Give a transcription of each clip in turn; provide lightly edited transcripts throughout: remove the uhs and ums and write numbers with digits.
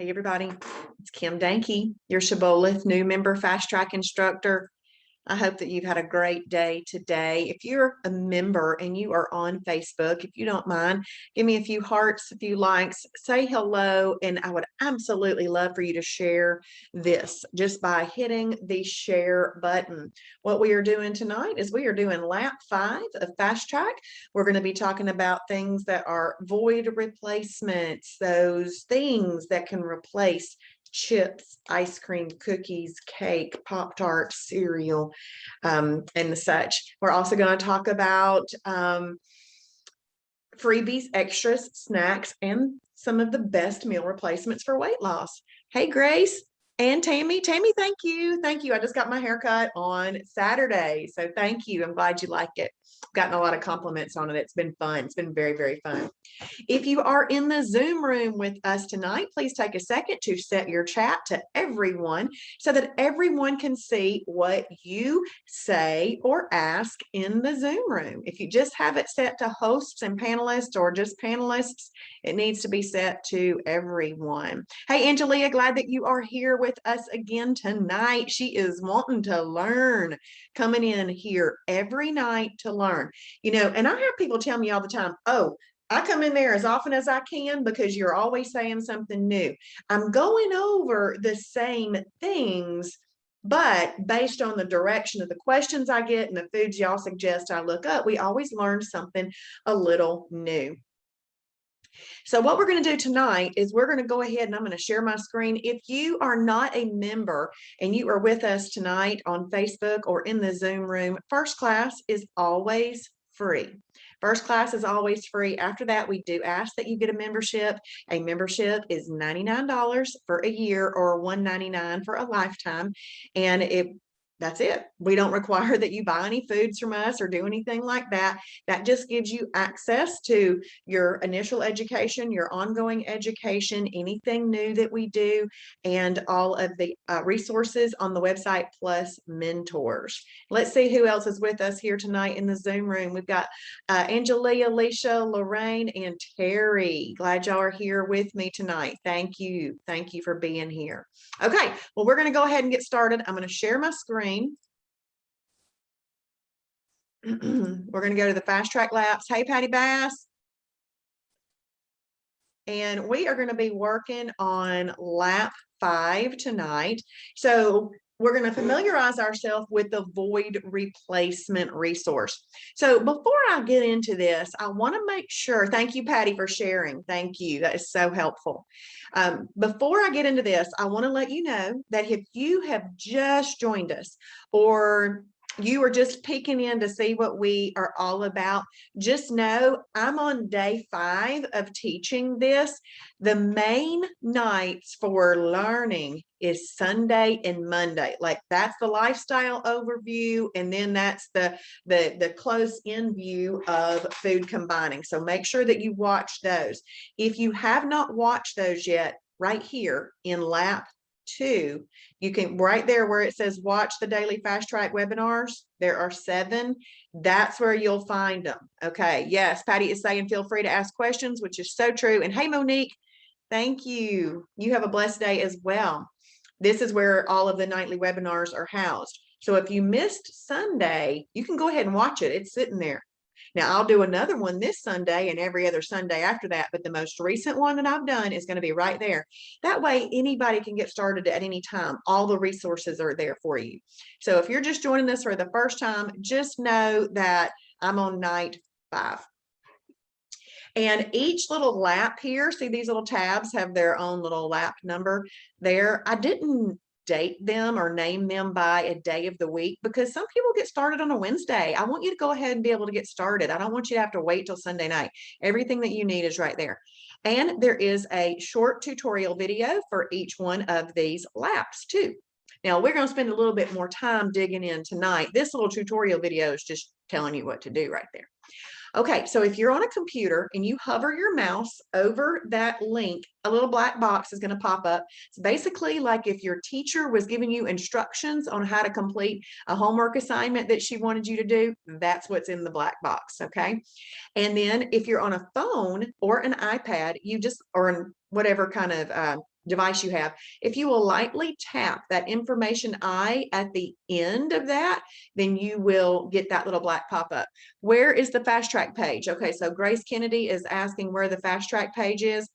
Hey everybody, it's Kim Danke, your Shibboleth new member fast track instructor. I hope that you've had a great day today. If you're a member and you are on Facebook, if you don't mind, give me a few hearts, a few likes, say hello, and I would absolutely love for you to share this just by hitting the share button. What we are doing tonight is we are doing lap 5 of fast track. We're going to be talking about things that are void replacements, those things that can replace chips, ice cream, cookies, cake, Pop-Tart, cereal, and such. We're also going to talk about freebies, extras, snacks, and some of the best meal replacements for weight loss. Hey, Grace and Tammy. Tammy, thank you. Thank you. I just got my haircut on Saturday, so thank you. I'm glad you like it. I've gotten a lot of compliments on it. It's been fun. It's been very, very fun. If you are in the Zoom room with us tonight, please take a second to set your chat to everyone so that everyone can see what you say or ask in the Zoom room. If you just have it set to hosts and panelists or just panelists, it needs to be set to everyone. Hey, Angelia, glad that you are here with us again tonight. She is wanting to learn, coming in here every night to learn. You know, and I have people tell me all the time, oh, I come in there as often as I can because you're always saying something new. I'm going over the same things, but based on the direction of the questions I get and the foods y'all suggest I look up, we always learn something a little new. So what we're going to do tonight is we're going to go ahead and I'm going to share my screen. If you are not a member and you are with us tonight on Facebook or in the Zoom room, first class is always free. First class is always free. After that, we do ask that you get a membership. A membership is $99 for a year or $199 for a lifetime. And that's it. We don't require that you buy any foods from us or do anything like that. That just gives you access to your initial education, your ongoing education, anything new that we do, and all of the resources on the website, plus mentors. Let's see who else is with us here tonight in the Zoom room. We've got Angelia, Alicia, Lorraine, and Terry. Glad y'all are here with me tonight. Thank you. Thank you for being here. Okay, well, we're going to go ahead and get started. I'm going to share my screen. We're going to go to the fast track laps. Hey, Patty Bass. And we are going to be working on lap 5 tonight. So we're going to familiarize ourselves with the void replacement resource. So before I get into this, I want to make sure, thank you, Patty, for sharing. Thank you. That is so helpful. Before I get into this, I want to let you know that if you have just joined us or you are just peeking in to see what we are all about, just know I'm on day 5 of teaching this. The main nights for learning is Sunday and Monday. Like that's the lifestyle overview, and then that's the close-in view of food combining. So make sure that you watch those. If you have not watched those yet, right here in lap 2, you can right there where it says watch the daily fast track webinars, there are 7. That's where you'll find them. Okay, yes, Patty is saying feel free to ask questions, which is so true. And hey, Monique, thank you. You have a blessed day as well. This is where all of the nightly webinars are housed. So if you missed Sunday, you can go ahead and watch it. It's sitting there. Now, I'll do another one this Sunday and every other Sunday after that, but the most recent one that I've done is going to be right there. That way, anybody can get started at any time. All the resources are there for you. So if you're just joining us for the first time, just know that I'm on night 5. And each little lap here, see these little tabs have their own little lap number there. I didn't date them or name them by a day of the week because some people get started on a Wednesday. I want you to go ahead and be able to get started. I don't want you to have to wait till Sunday night. Everything that you need is right there. And there is a short tutorial video for each one of these laps too. Now we're going to spend a little bit more time digging in tonight. This little tutorial video is just telling you what to do right there. Okay, so if you're on a computer and you hover your mouse over that link, a little black box is going to pop up. It's basically like if your teacher was giving you instructions on how to complete a homework assignment that she wanted you to do, that's what's in the black box, okay? And then if you're on a phone or an iPad, or whatever kind of device you have, if you will lightly tap that information I at the end of that, then you will get that little black pop-up. Where is the fast track page? Okay, so Grace Kennedy is asking where the fast track page is.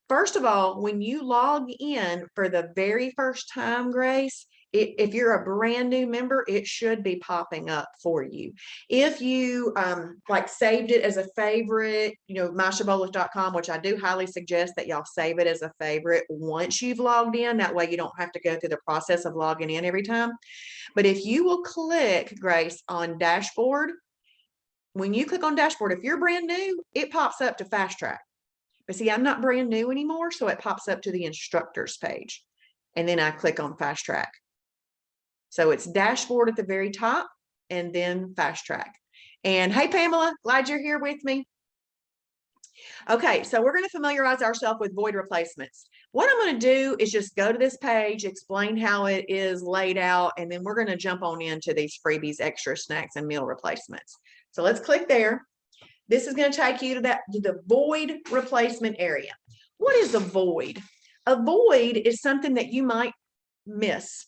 First of all, when you log in for the very first time, Grace, if you're a brand new member, it should be popping up for you. If you like saved it as a favorite, myshibboleth.com, which I do highly suggest that y'all save it as a favorite once you've logged in. That way you don't have to go through the process of logging in every time. But if you will click, Grace, on dashboard, when you click on dashboard, if you're brand new, it pops up to fast track. But see, I'm not brand new anymore, so it pops up to the instructors page. And then I click on fast track. So it's dashboard at the very top and then fast track. And hey, Pamela, glad you're here with me. Okay, so we're going to familiarize ourselves with void replacements. What I'm going to do is just go to this page, explain how it is laid out, and then we're going to jump on into these freebies, extra snacks, and meal replacements. So let's click there. This is going to take you to the void replacement area. What is a void? A void is something that you might miss.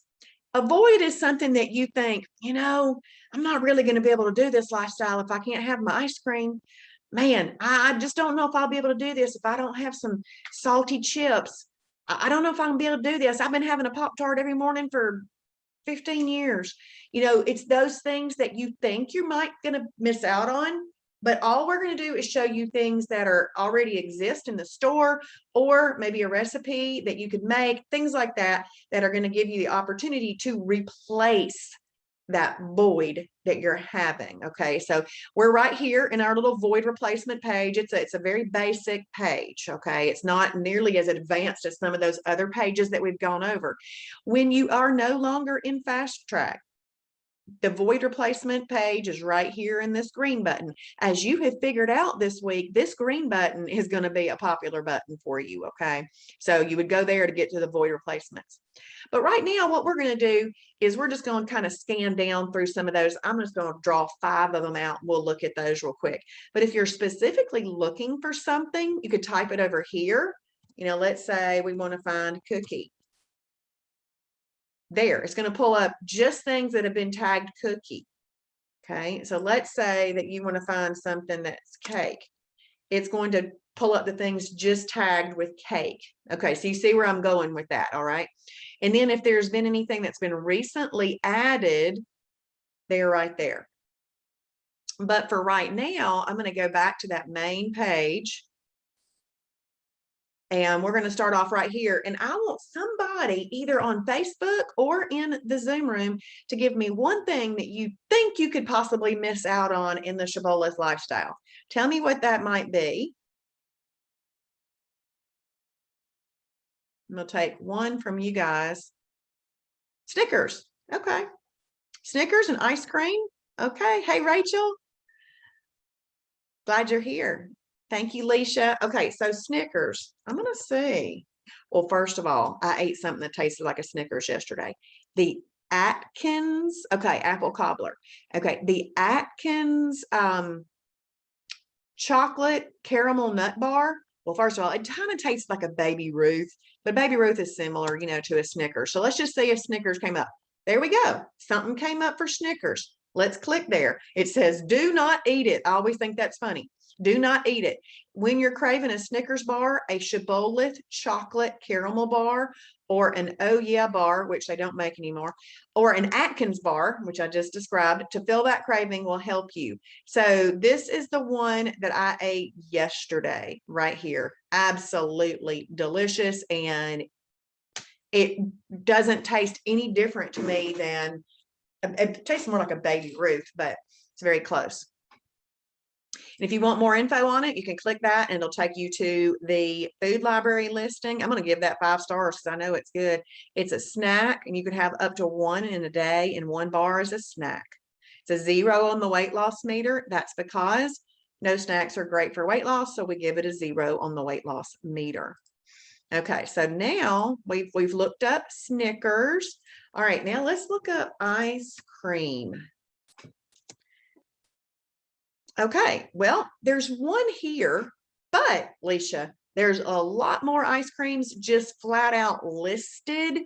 A void is something that you think, I'm not really going to be able to do this lifestyle if I can't have my ice cream. Man, I just don't know if I'll be able to do this if I don't have some salty chips. I don't know if I'm going to be able to do this. I've been having a Pop-Tart every morning for 15 years. It's those things that you think you might going to miss out on. But all we're going to do is show you things that are already exist in the store, or maybe a recipe that you could make, things like that, that are going to give you the opportunity to replace that void that you're having. Okay, so we're right here in our little void replacement page. It's a very basic page. Okay, it's not nearly as advanced as some of those other pages that we've gone over. When you are no longer in fast track, the void replacement page is right here in this green button. As you have figured out this week, this green button is going to be a popular button for you. Okay, so you would go there to get to the void replacements. But right now, what we're going to do is we're just going to kind of scan down through some of those. I'm just going to draw 5 of them out. We'll look at those real quick. But if you're specifically looking for something, you could type it over here. Let's say we want to find cookie. There, it's going to pull up just things that have been tagged cookie. Okay, so let's say that you want to find something that's cake. It's going to pull up the things just tagged with cake. Okay, so you see where I'm going with that, all right? And then if there's been anything that's been recently added, they're right there. But for right now, I'm going to go back to that main page. And we're going to start off right here. And I want somebody either on Facebook or in the Zoom room to give me one thing that you think you could possibly miss out on in the Shibboleth lifestyle. Tell me what that might be. I'm going to take one from you guys. Snickers. Okay. Snickers and ice cream. Okay. Hey, Rachel. Glad you're here. Thank you, Leisha. Okay, so Snickers. I'm going to see. Well, first of all, I ate something that tasted like a Snickers yesterday. The Atkins, okay, apple cobbler. Okay, the Atkins chocolate caramel nut bar. Well, first of all, it kind of tastes like a Baby Ruth, but Baby Ruth is similar, to a Snickers. So let's just see if Snickers came up. There we go. Something came up for Snickers. Let's click there. It says, do not eat it. I always think that's funny. Do not eat it. When you're craving a Snickers bar, a Shibboleth chocolate caramel bar, or an Oh Yeah bar, which they don't make anymore, or an Atkins bar, which I just described, to fill that craving will help you. So this is the one that I ate yesterday right here. Absolutely delicious. And it doesn't taste any different to me than, it tastes more like a Baby Ruth, but it's very close. And if you want more info on it, you can click that and it'll take you to the food library listing. I'm going to give that 5 stars because I know it's good. It's a snack and you can have up to 1 in a day, and 1 bar is a snack. It's a 0 on the weight loss meter. That's because no snacks are great for weight loss. So we give it a 0 on the weight loss meter. Okay, so now we've looked up Snickers. All right, now let's look up ice cream. Okay, well, there's one here, but Leisha, There's a lot more ice creams just flat out listed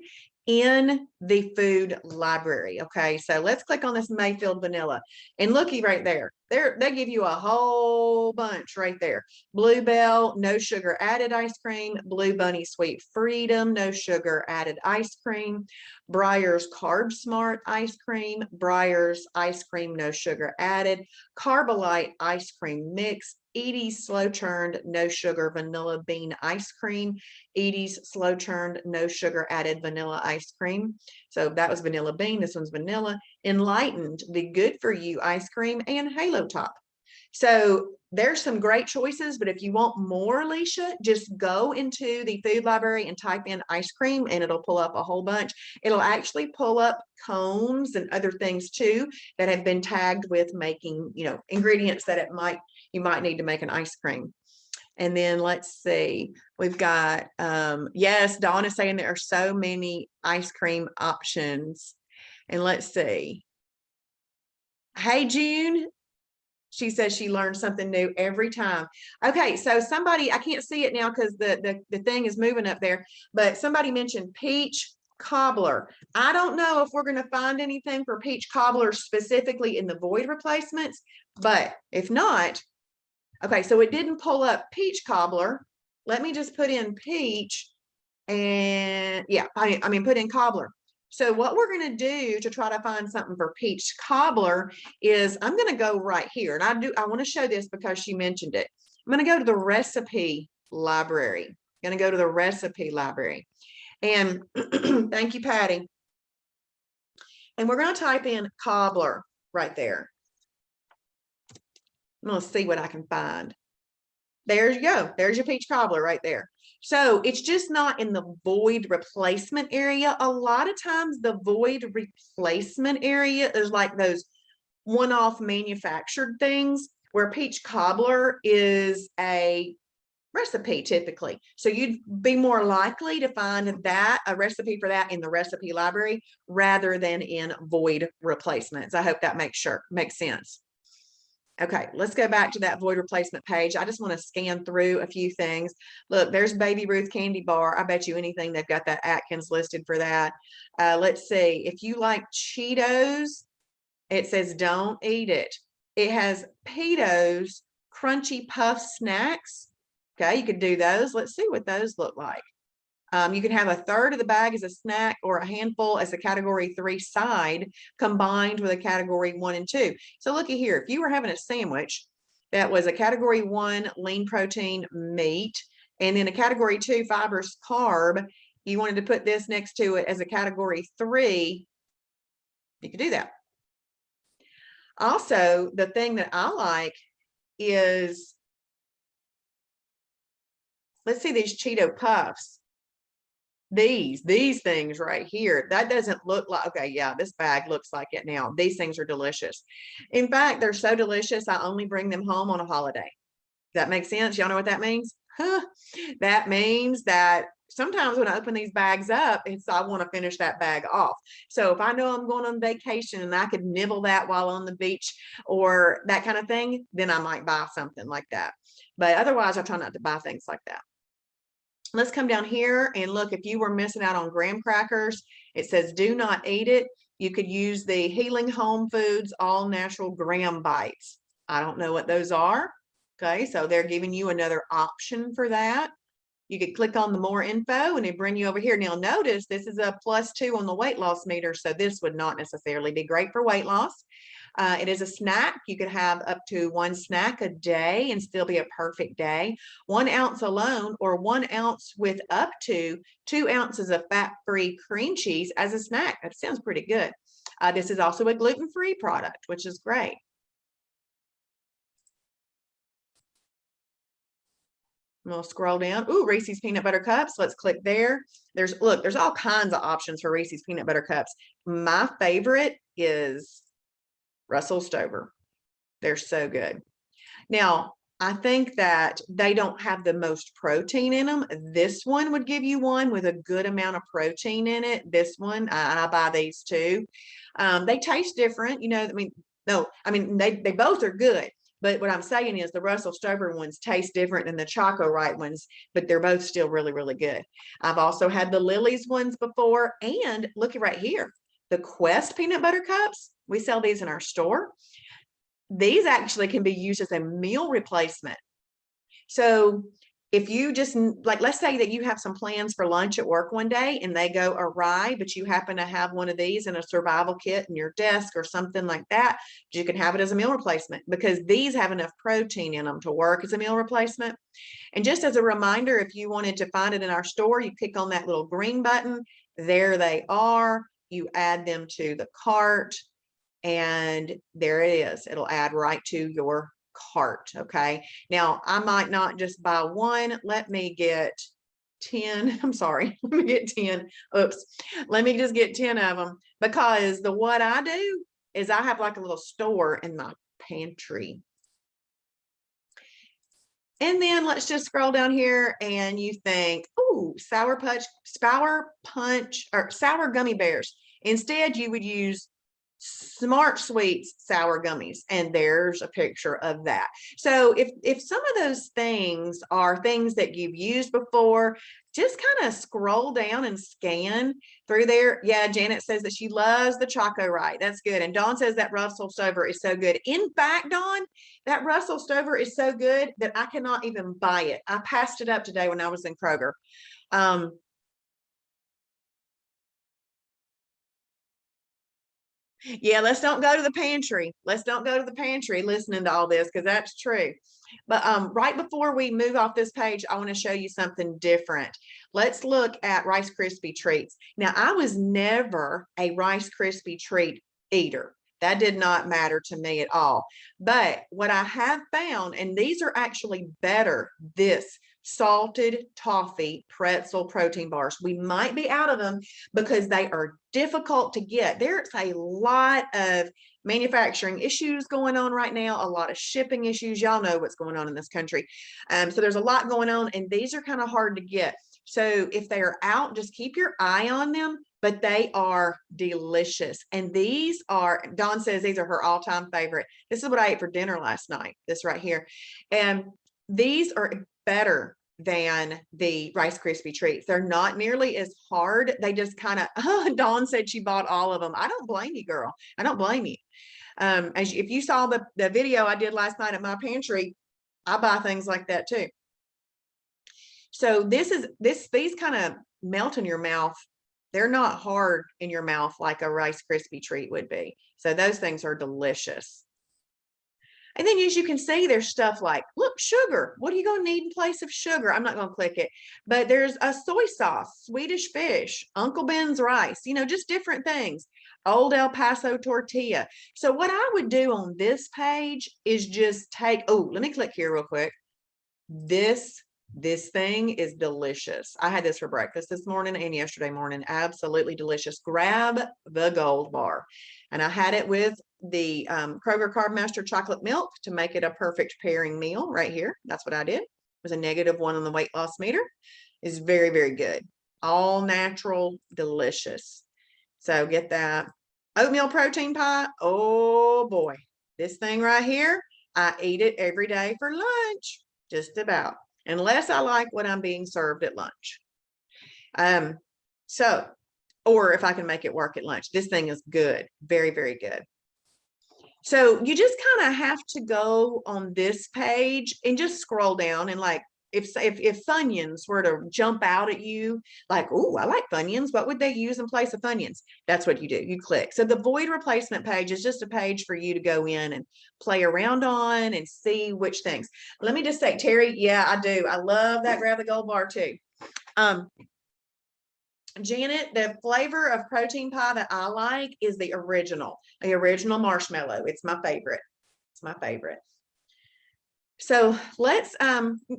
in the food library. Okay, so let's click on this Mayfield vanilla and looky right there. They give you a whole bunch right there. Bluebell, no sugar added ice cream. Blue Bunny Sweet Freedom, no sugar added ice cream. Breyer's Carb Smart ice cream. Breyer's ice cream, no sugar added. Carbilite ice cream mix. Edie's slow churned, no sugar vanilla bean ice cream. Edie's slow churned, no sugar added vanilla ice cream. So that was vanilla bean. This one's vanilla. Enlightened, the good for you ice cream, and Halo Top. So there's some great choices, but if you want more, Alicia, just go into the food library and type in ice cream and it'll pull up a whole bunch. It'll actually pull up cones and other things too that have been tagged with making, ingredients that you might need to make an ice cream. And then let's see, we've got, yes, Dawn is saying there are so many ice cream options. And let's see. Hey, June. She says she learns something new every time. Okay, so somebody, I can't see it now because the thing is moving up there, but somebody mentioned peach cobbler. I don't know if we're going to find anything for peach cobbler specifically in the void replacements, but if not, okay, so it didn't pull up peach cobbler. Let me just put in peach and yeah, I mean, put in cobbler. So what we're going to do to try to find something for peach cobbler is I'm going to go right here. And I want to show this because she mentioned it. I'm going to go to the recipe library. I'm going to go to the recipe library. And thank you, Patty. And we're going to type in cobbler right there. I'm going to see what I can find. There you go. There's your peach cobbler right there. So it's just not in the void replacement area. A lot of times the void replacement area is like those one-off manufactured things where peach cobbler is a recipe typically. So you'd be more likely to find a recipe for that in the recipe library rather than in void replacements. I hope that makes sense. Okay, let's go back to that void replacement page. I just want to scan through a few things. Look, there's Baby Ruth candy bar. I bet you anything they've got that Atkins listed for that. Let's see. If you like Cheetos, it says don't eat it. It has Petos Crunchy Puff Snacks. Okay, you could do those. Let's see what those look like. You can have a third of the bag as a snack or a handful as a category 3 side combined with a category 1 and 2. So looky here, if you were having a sandwich that was a category 1 lean protein meat and then a category 2 fibers carb, you wanted to put this next to it as a category 3, you could do that. Also, the thing that I like is, let's see these Cheeto Puffs. These things right here, that doesn't look like, okay, yeah, this bag looks like it now. These things are delicious. In fact, they're so delicious, I only bring them home on a holiday. Does that make sense? Y'all know what that means? That means that sometimes when I open these bags up, I want to finish that bag off. So if I know I'm going on vacation and I could nibble that while on the beach or that kind of thing, then I might buy something like that. But otherwise, I try not to buy things like that. Let's come down here and look, if you were missing out on graham crackers, it says do not eat it. You could use the Healing Home Foods All Natural Graham Bites. I don't know what those are. Okay, so they're giving you another option for that. You could click on the more info and it bring you over here. Now notice this is a +2 on the weight loss meter, so this would not necessarily be great for weight loss. It is a snack. You could have up to 1 snack a day and still be a perfect day. 1 ounce alone or 1 ounce with up to 2 ounces of fat-free cream cheese as a snack. That sounds pretty good. This is also a gluten-free product, which is great. We'll scroll down. Ooh, Reese's peanut butter cups. Let's click there. There's all kinds of options for Reese's peanut butter cups. My favorite is Russell Stover. They're so good. Now, I think that they don't have the most protein in them. This one would give you one with a good amount of protein in it. This one, I buy these too. They taste different, they both are good. But what I'm saying is the Russell Stover ones taste different than the Choco-Rite ones, but they're both still really, really good. I've also had the Lily's ones before, and look at right here, the Quest peanut butter cups. We sell these in our store. These actually can be used as a meal replacement. So if you just like, let's say that you have some plans for lunch at work one day and they go awry, but you happen to have one of these in a survival kit in your desk or something like that, you can have it as a meal replacement because these have enough protein in them to work as a meal replacement. And just as a reminder, if you wanted to find it in our store, you click on that little green button. There they are. You add them to the cart, and there it is. It'll add right to your cart. Okay. Now I might not just buy one. Let me get 10. I'm sorry. Let me get 10. Oops. Let me just get 10 of them because what I do is I have like a little store in my pantry. And then let's just scroll down here and you think, oh, sour punch or sour gummy bears. Instead, you would use Smart Sweets sour gummies, and there's a picture of that. So if some of those things are things that you've used before, just kind of scroll down and scan through there. Yeah, Janet says that she loves the Choco-Rite. That's good. And Dawn says that Russell Stover is so good. In fact, Dawn, that Russell Stover is so good that I cannot even buy it. I passed it up today when I was in Kroger. Yeah, let's don't go to the pantry. Let's don't go to the pantry listening to all this because that's true. But right before we move off this page, I want to show you something different. Let's look at Rice Krispie treats. Now, I was never a Rice Krispie treat eater. That did not matter to me at all. But what I have found, and these are actually better, this salted toffee pretzel protein bars. We might be out of them because they are difficult to get. There's a lot of manufacturing issues going on right now, a lot of shipping issues. Y'all know what's going on in this country. So there's a lot going on, and these are kind of hard to get. So if they are out, just keep your eye on them, but they are delicious. And these are, Dawn says these are her all-time favorite. This is what I ate for dinner last night, this right here. And these are better than the Rice Krispie treats. They're not nearly as hard. They just kind of, Dawn said she bought all of them. I don't blame you, girl. I don't blame you. If you saw the video I did last night at my pantry, I buy things like that too. So these kind of melt in your mouth. They're not hard in your mouth like a Rice Krispie treat would be. So those things are delicious. And then as you can see, there's stuff like, look, sugar. What are you going to need in place of sugar? I'm not going to click it, but there's a soy sauce, Swedish fish, Uncle Ben's rice, just different things. Old El Paso tortilla. So what I would do on this page is just let me click here real quick. This thing is delicious. I had this for breakfast this morning and yesterday morning. Absolutely delicious. Grab the gold bar. And I had it with the Kroger Carb Master chocolate milk to make it a perfect pairing meal right here. That's what I did. It was a -1 on the weight loss meter. It's very, very good. All natural, delicious. So get that. Oatmeal protein pie. Oh boy. This thing right here, I eat it every day for lunch. Just about. Unless I like what I'm being served at lunch. Or if I can make it work at lunch. This thing is good. Very, very good. So you just kind of have to go on this page and just scroll down and like, if Funyuns were to jump out at you, like, oh, I like Funyuns. What would they use in place of Funyuns? That's what you do. You click. So the void replacement page is just a page for you to go in and play around on and see which things. Let me just say, Terry, yeah, I do. I love that grab the gold bar too. Janet, the flavor of protein pie that I like is the original marshmallow. It's my favorite. It's my favorite. So let's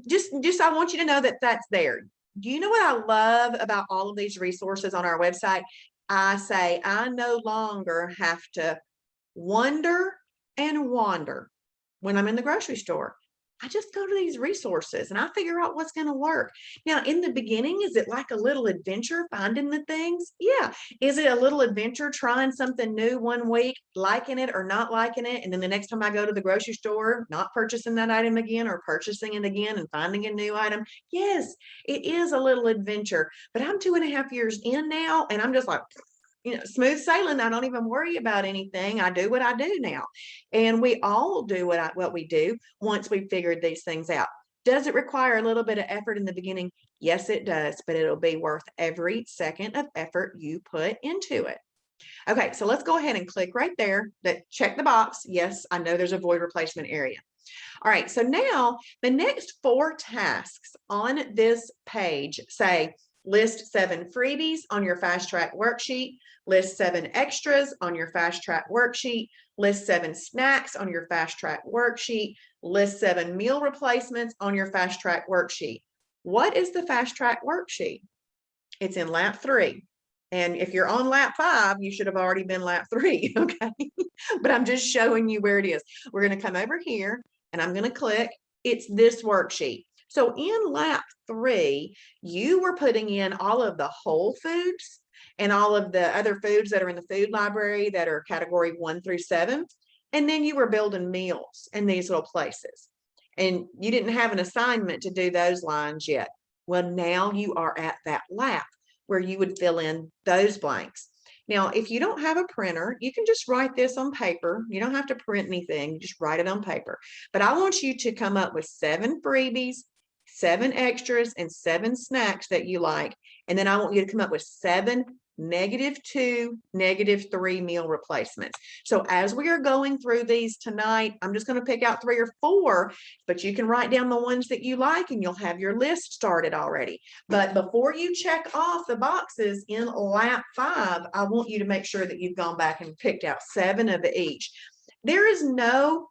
just I want you to know that that's there. Do you know what I love about all of these resources on our website? I say I no longer have to wonder and wander when I'm in the grocery store. I just go to these resources and I figure out what's going to work. Now, in the beginning, is it like a little adventure finding the things? Yeah. Is it a little adventure trying something new one week, liking it or not liking it? And then the next time I go to the grocery store, not purchasing that item again or purchasing it again and finding a new item? Yes, it is a little adventure. But I'm 2.5 years in now and I'm just like, smooth sailing. I don't even worry about anything. I do what I do now. And we all do what we do once we've figured these things out. Does it require a little bit of effort in the beginning? Yes, it does, but it'll be worth every second of effort you put into it. Okay, so let's go ahead and click right there. Check the box. Yes, I know there's a void replacement area. All right, so now the next 4 tasks on this page say, list 7 freebies on your fast track worksheet, list 7 extras on your fast track worksheet, list 7 snacks on your fast track worksheet, list 7 meal replacements on your fast track worksheet. What is the fast track worksheet? It's in lap 3. And if you're on lap 5, you should have already been lap 3, okay? But I'm just showing you where it is. We're going to come over here and I'm going to click. It's this worksheet. So in lap 3, you were putting in all of the whole foods and all of the other foods that are in the food library that are category 1 through 7. And then you were building meals in these little places. And you didn't have an assignment to do those lines yet. Well, now you are at that lap where you would fill in those blanks. Now, if you don't have a printer, you can just write this on paper. You don't have to print anything, you just write it on paper. But I want you to come up with 7 freebies, 7 extras, and 7 snacks that you like. And then I want you to come up with 7 -2, -3 meal replacements. So as we are going through these tonight, I'm just going to pick out 3 or 4, but you can write down the ones that you like and you'll have your list started already. But before you check off the boxes in lap 5, I want you to make sure that you've gone back and picked out 7 of each. There is no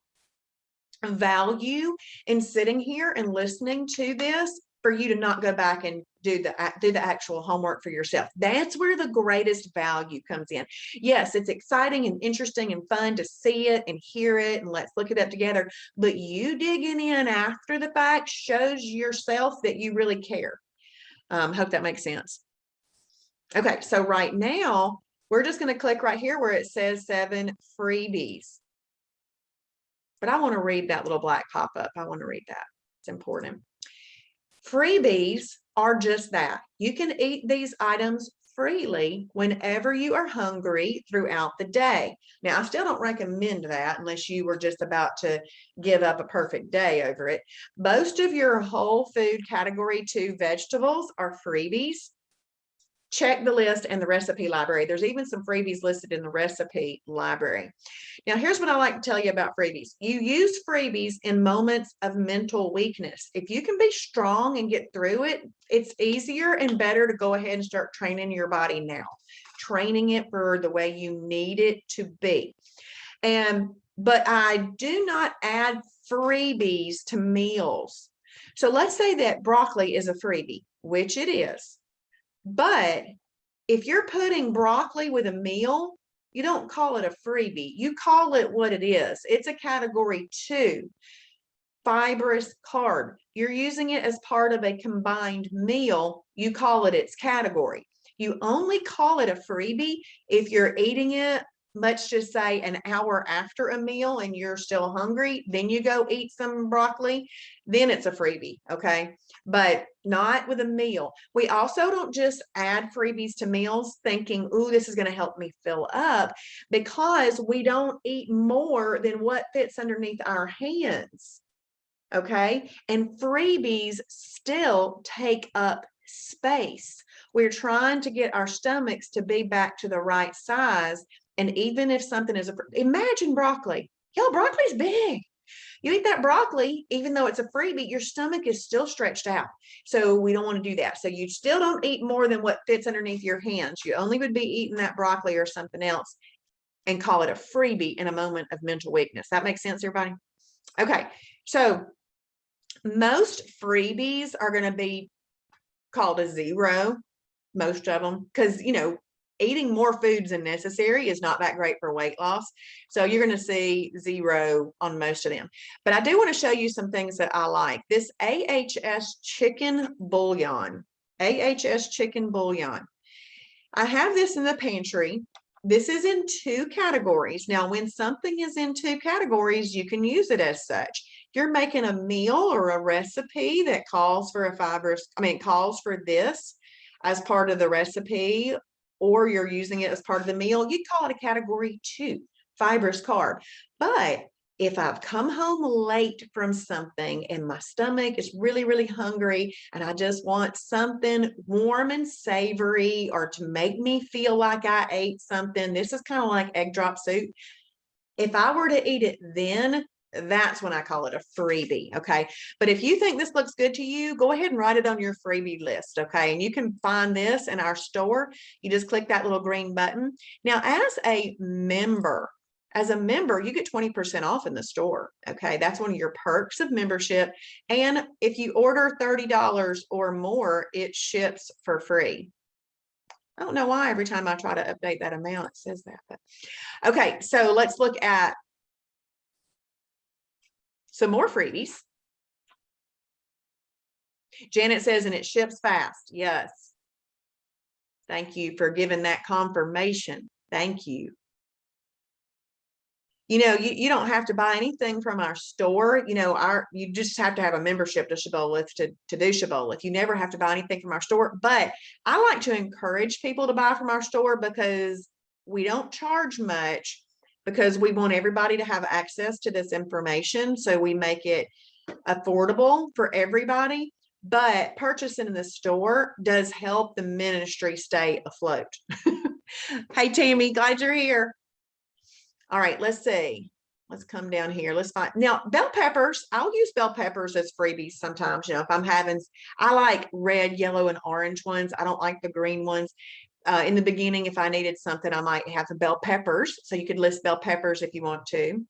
value in sitting here and listening to this for you to not go back and do the actual homework for yourself. That's where the greatest value comes in. Yes, it's exciting and interesting and fun to see it and hear it and let's look it up together, but you digging in after the fact shows yourself that you really care. Hope that makes sense. Okay, so right now we're just going to click right here where it says 7 freebies. But I want to read that little black pop-up. I want to read that. It's important. Freebies are just that. You can eat these items freely whenever you are hungry throughout the day. Now, I still don't recommend that unless you were just about to give up a perfect day over it. Most of your whole food category 2 vegetables are freebies. Check the list and the recipe library. There's even some freebies listed in the recipe library. Now, here's what I like to tell you about freebies. You use freebies in moments of mental weakness. If you can be strong and get through it, it's easier and better to go ahead and start training your body now, training it for the way you need it to be. But I do not add freebies to meals. So let's say that broccoli is a freebie, which it is. But if you're putting broccoli with a meal, you don't call it a freebie. You call it what it is. It's a category 2, fibrous carb. You're using it as part of a combined meal. You call it its category. You only call it a freebie if you're eating it, let's just say an hour after a meal and you're still hungry, then you go eat some broccoli, then it's a freebie, okay? But not with a meal. We also don't just add freebies to meals thinking, ooh, this is going to help me fill up, because we don't eat more than what fits underneath our hands, okay? And freebies still take up space. We're trying to get our stomachs to be back to the right size. And even if something is imagine broccoli. Y'all, broccoli's big. You eat that broccoli, even though it's a freebie, your stomach is still stretched out. So we don't want to do that. So you still don't eat more than what fits underneath your hands. You only would be eating that broccoli or something else and call it a freebie in a moment of mental weakness. That makes sense, everybody? Okay, so most freebies are going to be called a 0, most of them, because, eating more foods than necessary is not that great for weight loss. So you're going to see 0 on most of them. But I do want to show you some things that I like. This AHS chicken bouillon, AHS chicken bouillon. I have this in the pantry. This is in 2 categories. Now, when something is in 2 categories, you can use it as such. If you're making a meal or a recipe that calls for calls for this as part of the recipe, or you're using it as part of the meal, you'd call it a category 2, fibrous carb. But if I've come home late from something and my stomach is really, really hungry and I just want something warm and savory or to make me feel like I ate something, this is kind of like egg drop soup. If I were to eat it then, that's when I call it a freebie, okay? But if you think this looks good to you, go ahead and write it on your freebie list, okay? And you can find this in our store. You just click that little green button. Now, as a member, you get 20% off in the store, okay? That's one of your perks of membership. And if you order $30 or more, it ships for free. I don't know why every time I try to update that amount, it says that. But okay, so let's look at some more freebies. Janet says, and it ships fast. Yes. Thank you for giving that confirmation. Thank you. You know, you don't have to buy anything from our store. You know, you just have to have a membership to Shibboleth to do Shibboleth. You never have to buy anything from our store. But I like to encourage people to buy from our store because we don't charge much, because we want everybody to have access to this information. So we make it affordable for everybody. But purchasing in the store does help the ministry stay afloat. Hey, Tammy, glad you're here. All right, let's see. Let's come down here. Let's find now bell peppers. I'll use bell peppers as freebies sometimes. You know, if I'm having, I like red, yellow, and orange ones. I don't like the green ones. In the beginning, if I needed something, I might have the bell peppers. So you could list bell peppers if you want to.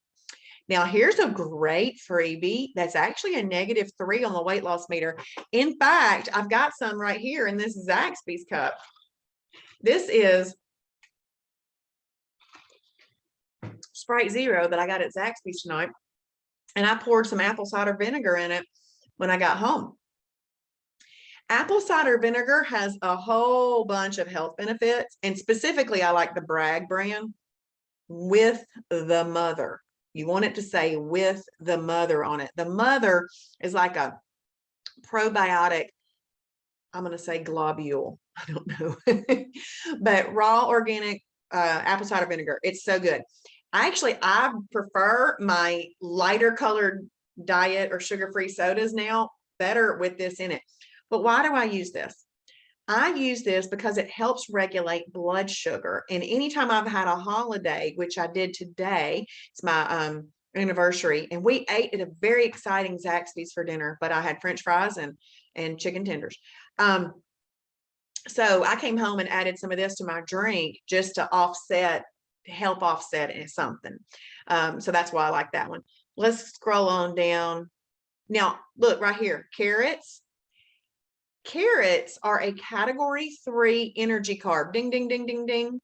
Now, here's a great freebie that's actually a -3 on the weight loss meter. In fact, I've got some right here in this Zaxby's cup. This is Sprite Zero that I got at Zaxby's tonight. And I poured some apple cider vinegar in it when I got home. Apple cider vinegar has a whole bunch of health benefits. And specifically, I like the Bragg brand, with the mother. You want it to say with the mother on it. The mother is like a probiotic, I'm going to say globule. I don't know. But raw organic apple cider vinegar. It's so good. I prefer my lighter colored diet or sugar-free sodas now better with this in it. But why do I use this? I use this because it helps regulate blood sugar. And anytime I've had a holiday, which I did today, it's my anniversary, and we ate at a very exciting Zaxby's for dinner, but I had French fries and chicken tenders. So I came home and added some of this to my drink just to help offset something. So that's why I like that one. Let's scroll on down. Now, look right here, carrots. Carrots are a category 3 energy carb. Ding, ding, ding, ding, ding.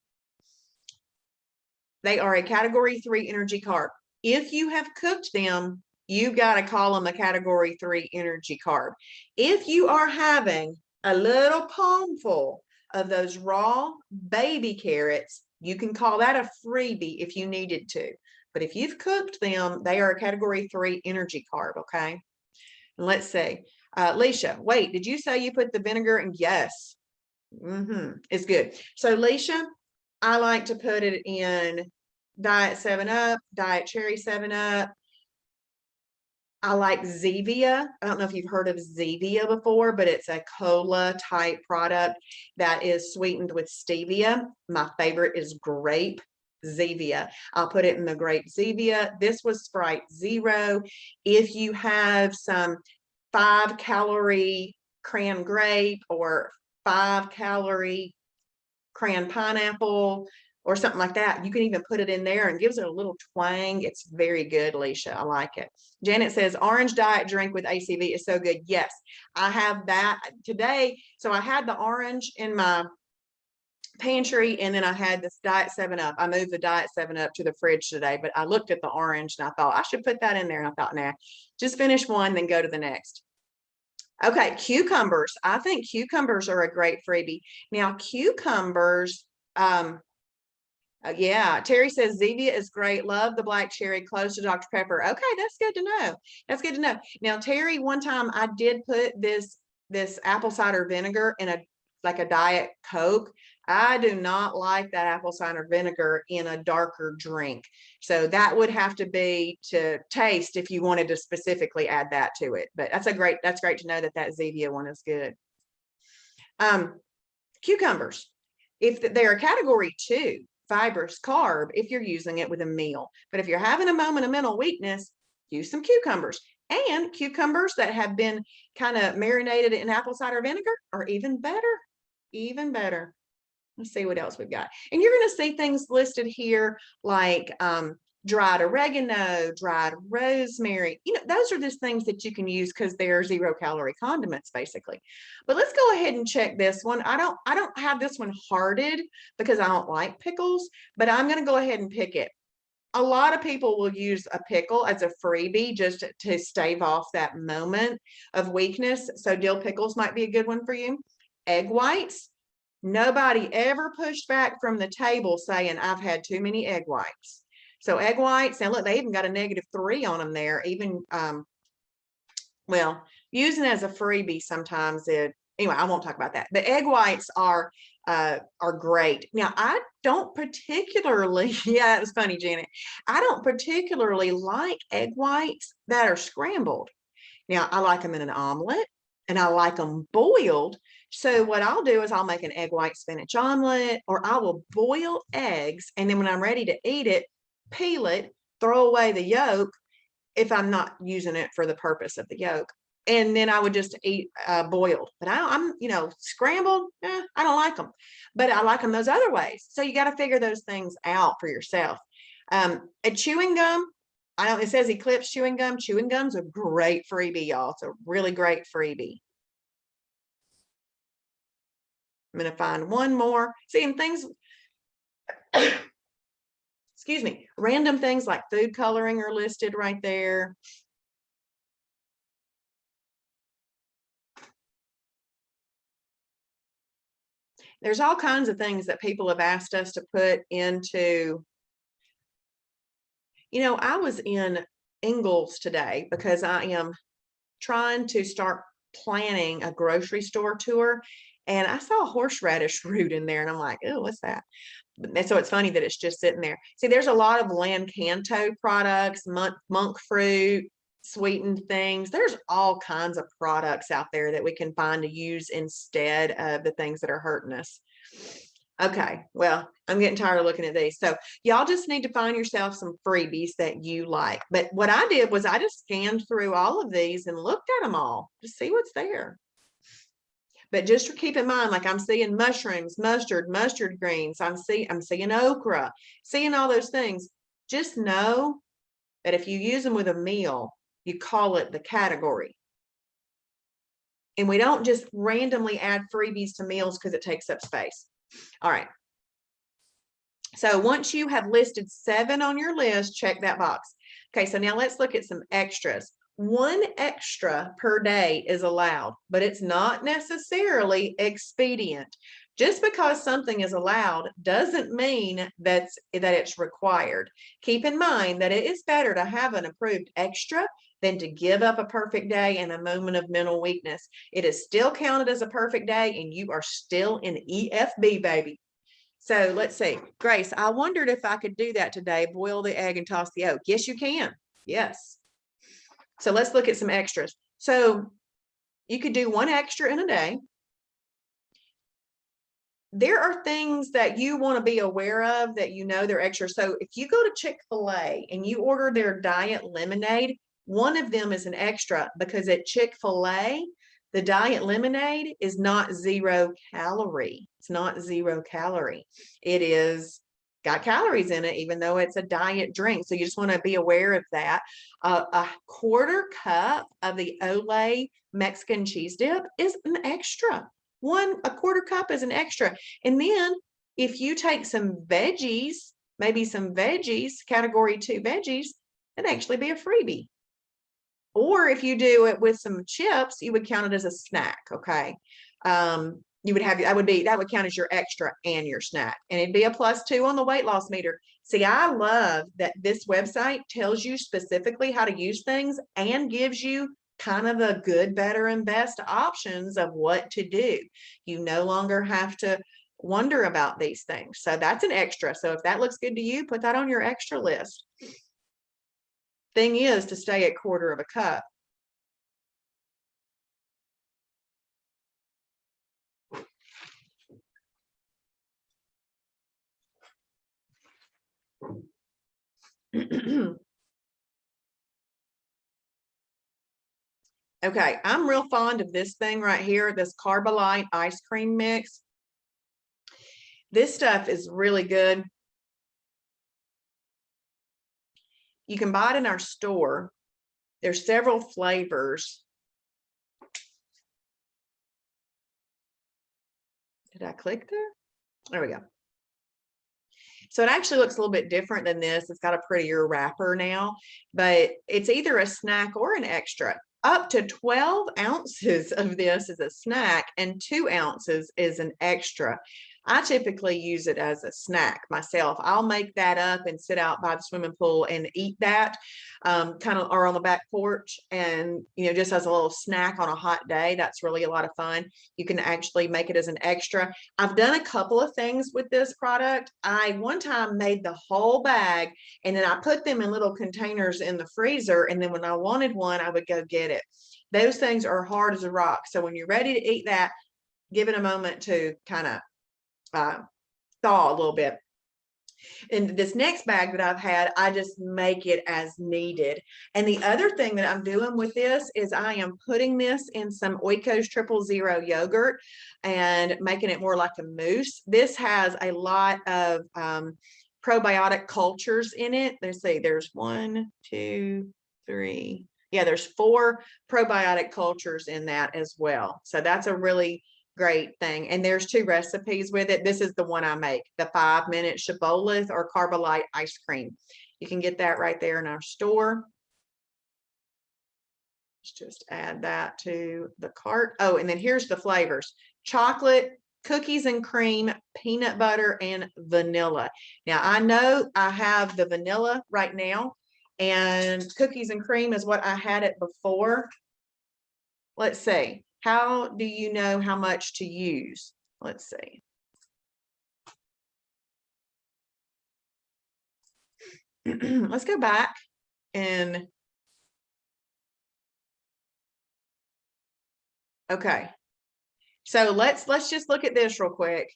They are a category 3 energy carb. If you have cooked them, you got to call them a category 3 energy carb. If you are having a little palmful of those raw baby carrots, you can call that a freebie if you needed to. But if you've cooked them, they are a category 3 energy carb, okay? And let's see. Leisha, wait, did you say you put the vinegar in? Yes. It's good. So Leisha, I like to put it in Diet 7-Up, Diet Cherry 7-Up. I like Zevia. I don't know if you've heard of Zevia before, but it's a cola type product that is sweetened with stevia. My favorite is grape Zevia. I'll put it in the grape Zevia. This was Sprite Zero. If you have some 5-calorie cran grape or 5-calorie cran pineapple or something like that, you can even put it in there and gives it a little twang. It's very good, Leisha. I like it. Janet says orange diet drink with ACV is so good. Yes, I have that today. So I had the orange in my pantry, and then I had this Diet 7-Up. I moved the Diet 7-Up to the fridge today, but I looked at the orange and I thought I should put that in there. And I thought, nah, just finish one, then go to the next. Okay, cucumbers. I think cucumbers are a great freebie. Now, cucumbers, yeah, Terry says Zevia is great. Love the black cherry, close to Dr. Pepper. Okay, that's good to know. That's good to know. Now, Terry, one time I did put this apple cider vinegar in a Diet Coke. I do not like that apple cider vinegar in a darker drink. So that would have to be to taste if you wanted to specifically add that to it. But that's great to know that Zevia one is good. Cucumbers, if they're a category 2, fibrous carb, if you're using it with a meal. But if you're having a moment of mental weakness, use some cucumbers. And cucumbers that have been kind of marinated in apple cider vinegar are even better. Even better. Let's see what else we've got. And you're going to see things listed here like dried oregano, dried rosemary. Those are just things that you can use because they're 0-calorie condiments, basically. But let's go ahead and check this one. I don't have this one hearted because I don't like pickles, but I'm going to go ahead and pick it. A lot of people will use a pickle as a freebie just to stave off that moment of weakness. So dill pickles might be a good one for you. Egg whites. Nobody ever pushed back from the table saying, I've had too many egg whites. So egg whites, and look, they even got a -3 on them there. Even, well, using as a freebie sometimes anyway, I won't talk about that. But egg whites are great. Now, I don't particularly, yeah, it was funny, Janet. I don't particularly like egg whites that are scrambled. Now, I like them in an omelet and I like them boiled. So what I'll do is I'll make an egg white spinach omelet, or I will boil eggs. And then when I'm ready to eat it, peel it, throw away the yolk if I'm not using it for the purpose of the yolk. And then I would just eat boiled. But I'm scrambled, I don't like them. But I like them those other ways. So you got to figure those things out for yourself. A chewing gum, it says Eclipse chewing gum. Chewing gum's a great freebie, y'all. It's a really great freebie. I'm going to find one more. See, and things, excuse me, random things like food coloring are listed right there. There's all kinds of things that people have asked us to put into. I was in Ingalls today because I am trying to start planning a grocery store tour, and I saw horseradish root in there, and I'm like, oh, what's that? And so it's funny that it's just sitting there. See, there's a lot of Lancanto products, monk fruit, sweetened things. There's all kinds of products out there that we can find to use instead of the things that are hurting us. Okay, well, I'm getting tired of looking at these. So y'all just need to find yourself some freebies that you like. But what I did was I just scanned through all of these and looked at them all to see what's there. But just to keep in mind, like I'm seeing mushrooms, mustard greens. I'm seeing okra, seeing all those things. Just know that if you use them with a meal, you call it the category. And we don't just randomly add freebies to meals because it takes up space. All right. So once you have listed 7 on your list, check that box. Okay, so now let's look at some extras. 1 extra per day is allowed, but it's not necessarily expedient. Just because something is allowed doesn't mean that it's required. Keep in mind that it is better to have an approved extra than to give up a perfect day in a moment of mental weakness. It is still counted as a perfect day and you are still in EFB, baby. So let's see. Grace, I wondered if I could do that today. Boil the egg and toss the yolk. Yes, you can. Yes. So let's look at some extras. So you could do 1 extra in a day. There are things that you want to be aware of that they're extra. So if you go to Chick-fil-A and you order their diet lemonade, one of them is an extra because at Chick-fil-A, the diet lemonade is not 0 calorie. It's not 0 calorie. It is got calories in it, even though it's a diet drink. So you just want to be aware of that. A 1/4 cup of the Olay Mexican cheese dip is an extra. A 1/4 cup is an extra. And then If you take some veggies, maybe some veggies, category 2 veggies, it'd actually be a freebie. Or if you do it with some chips, you would count it as a snack, okay? You would have, that would count as your extra and your snack, and it'd be a +2 on the weight loss meter. See, I love that this website tells you specifically how to use things and gives you kind of the good, better, and best options of what to do. You no longer have to wonder about these things. So that's an extra. So if that looks good to you, put that on your extra list. Thing is to stay at 1/4 of a cup. Okay, I'm real fond of this thing right here, this Carbilite ice cream mix. This stuff is really good. You can buy it in our store. There's several flavors. Did I click there? There we go. So it actually looks a little bit different than this. It's got a prettier wrapper now, but it's either a snack or an extra. Up to 12 ounces of this is a snack and 2 ounces is an extra. I typically use it as a snack myself. I'll make that up and sit out by the swimming pool and eat that, kind of, or on the back porch, and just as a little snack on a hot day. That's really a lot of fun. You can actually make it as an extra. I've done a couple of things with this product. I one time made the whole bag, and then I put them in little containers in the freezer, and then when I wanted one, I would go get it. Those things are hard as a rock. So when you're ready to eat that, give it a moment to kind of thaw a little bit. In this next bag that I've had, I just make it as needed. And the other thing that I'm doing with this is I am putting this in some Oikos 000 yogurt and making it more like a mousse. This has a lot of probiotic cultures in it. Let's see, there's 1, 2, 3. Yeah, there's 4 probiotic cultures in that as well. So that's a really great thing. And there's 2 recipes with it. This is the one I make, the 5-minute Shibboleth or Carbilite ice cream. You can get that right there in our store. Let's just add that to the cart. Oh, and then here's the flavors: chocolate, cookies and cream, peanut butter, and vanilla. Now I know I have the vanilla right now, and cookies and cream is what I had it before. Let's see. How do you know how much to use? Let's see. Let's go back and okay. So let's just look at this real quick.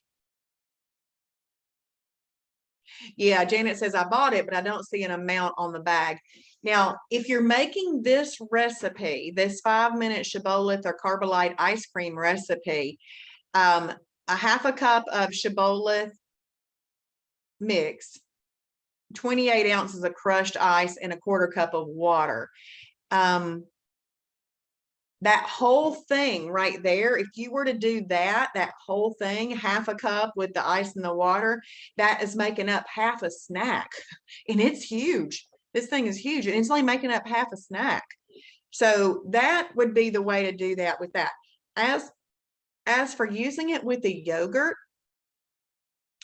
Yeah, Janet says I bought it, but I don't see an amount on the bag. Now, if you're making this recipe, this 5-minute Shibboleth or Carbilite ice cream recipe, a 1/2 cup of Shibboleth mix, 28 ounces of crushed ice, and a 1/4 cup of water. That whole thing right there, if you were to do that whole thing, 1/2 cup with the ice and the water, that is making up 1/2 a snack. And it's huge. This thing is huge, and it's only making up 1/2 a snack. So that would be the way to do that with that. As for using it with the yogurt,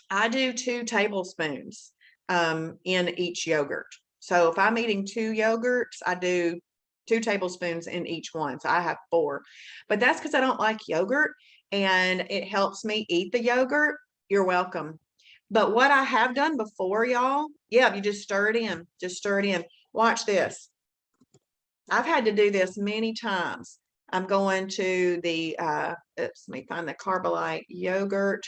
I do 2 tablespoons in each yogurt. So if I'm eating 2 yogurts, I do 2 tablespoons in each one. So I have 4, but that's because I don't like yogurt and it helps me eat the yogurt. You're welcome. But what I have done before, y'all, yeah, you just stir it in, just stir it in. Watch this. I've had to do this many times. I'm going to the, let me find the Carbilite yogurt.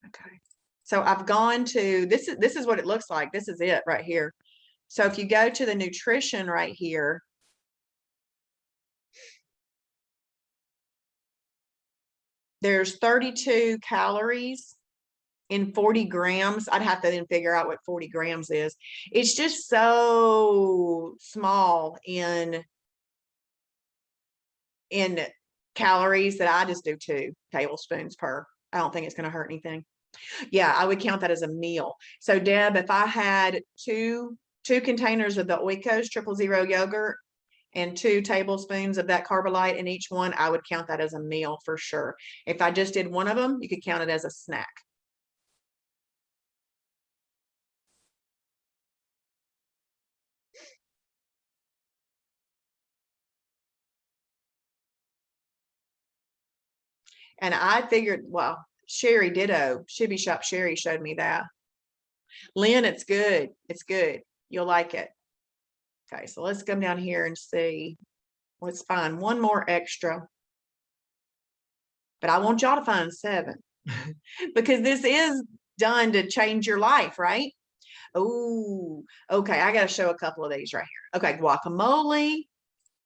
Okay. So I've gone to, this is what it looks like. This is it right here. So if you go to the nutrition right here, there's 32 calories in 40 grams. I'd have to then figure out what 40 grams is. It's just so small in calories that I just do 2 tablespoons per. I don't think it's going to hurt anything. Yeah, I would count that as a meal. So Deb, if I had two containers of the Oikos 000 yogurt and 2 tablespoons of that Carbolite in each one, I would count that as a meal for sure. If I just did one of them, you could count it as a snack. And I figured, well, Sherry ditto. Shibby Shop Sherry showed me that. Lynn, it's good. It's good. You'll like it. Okay, so let's come down here and see. Let's find one more extra. But I want y'all to find 7 because this is done to change your life, right? Oh, okay. I got to show a couple of these right here. Okay, guacamole.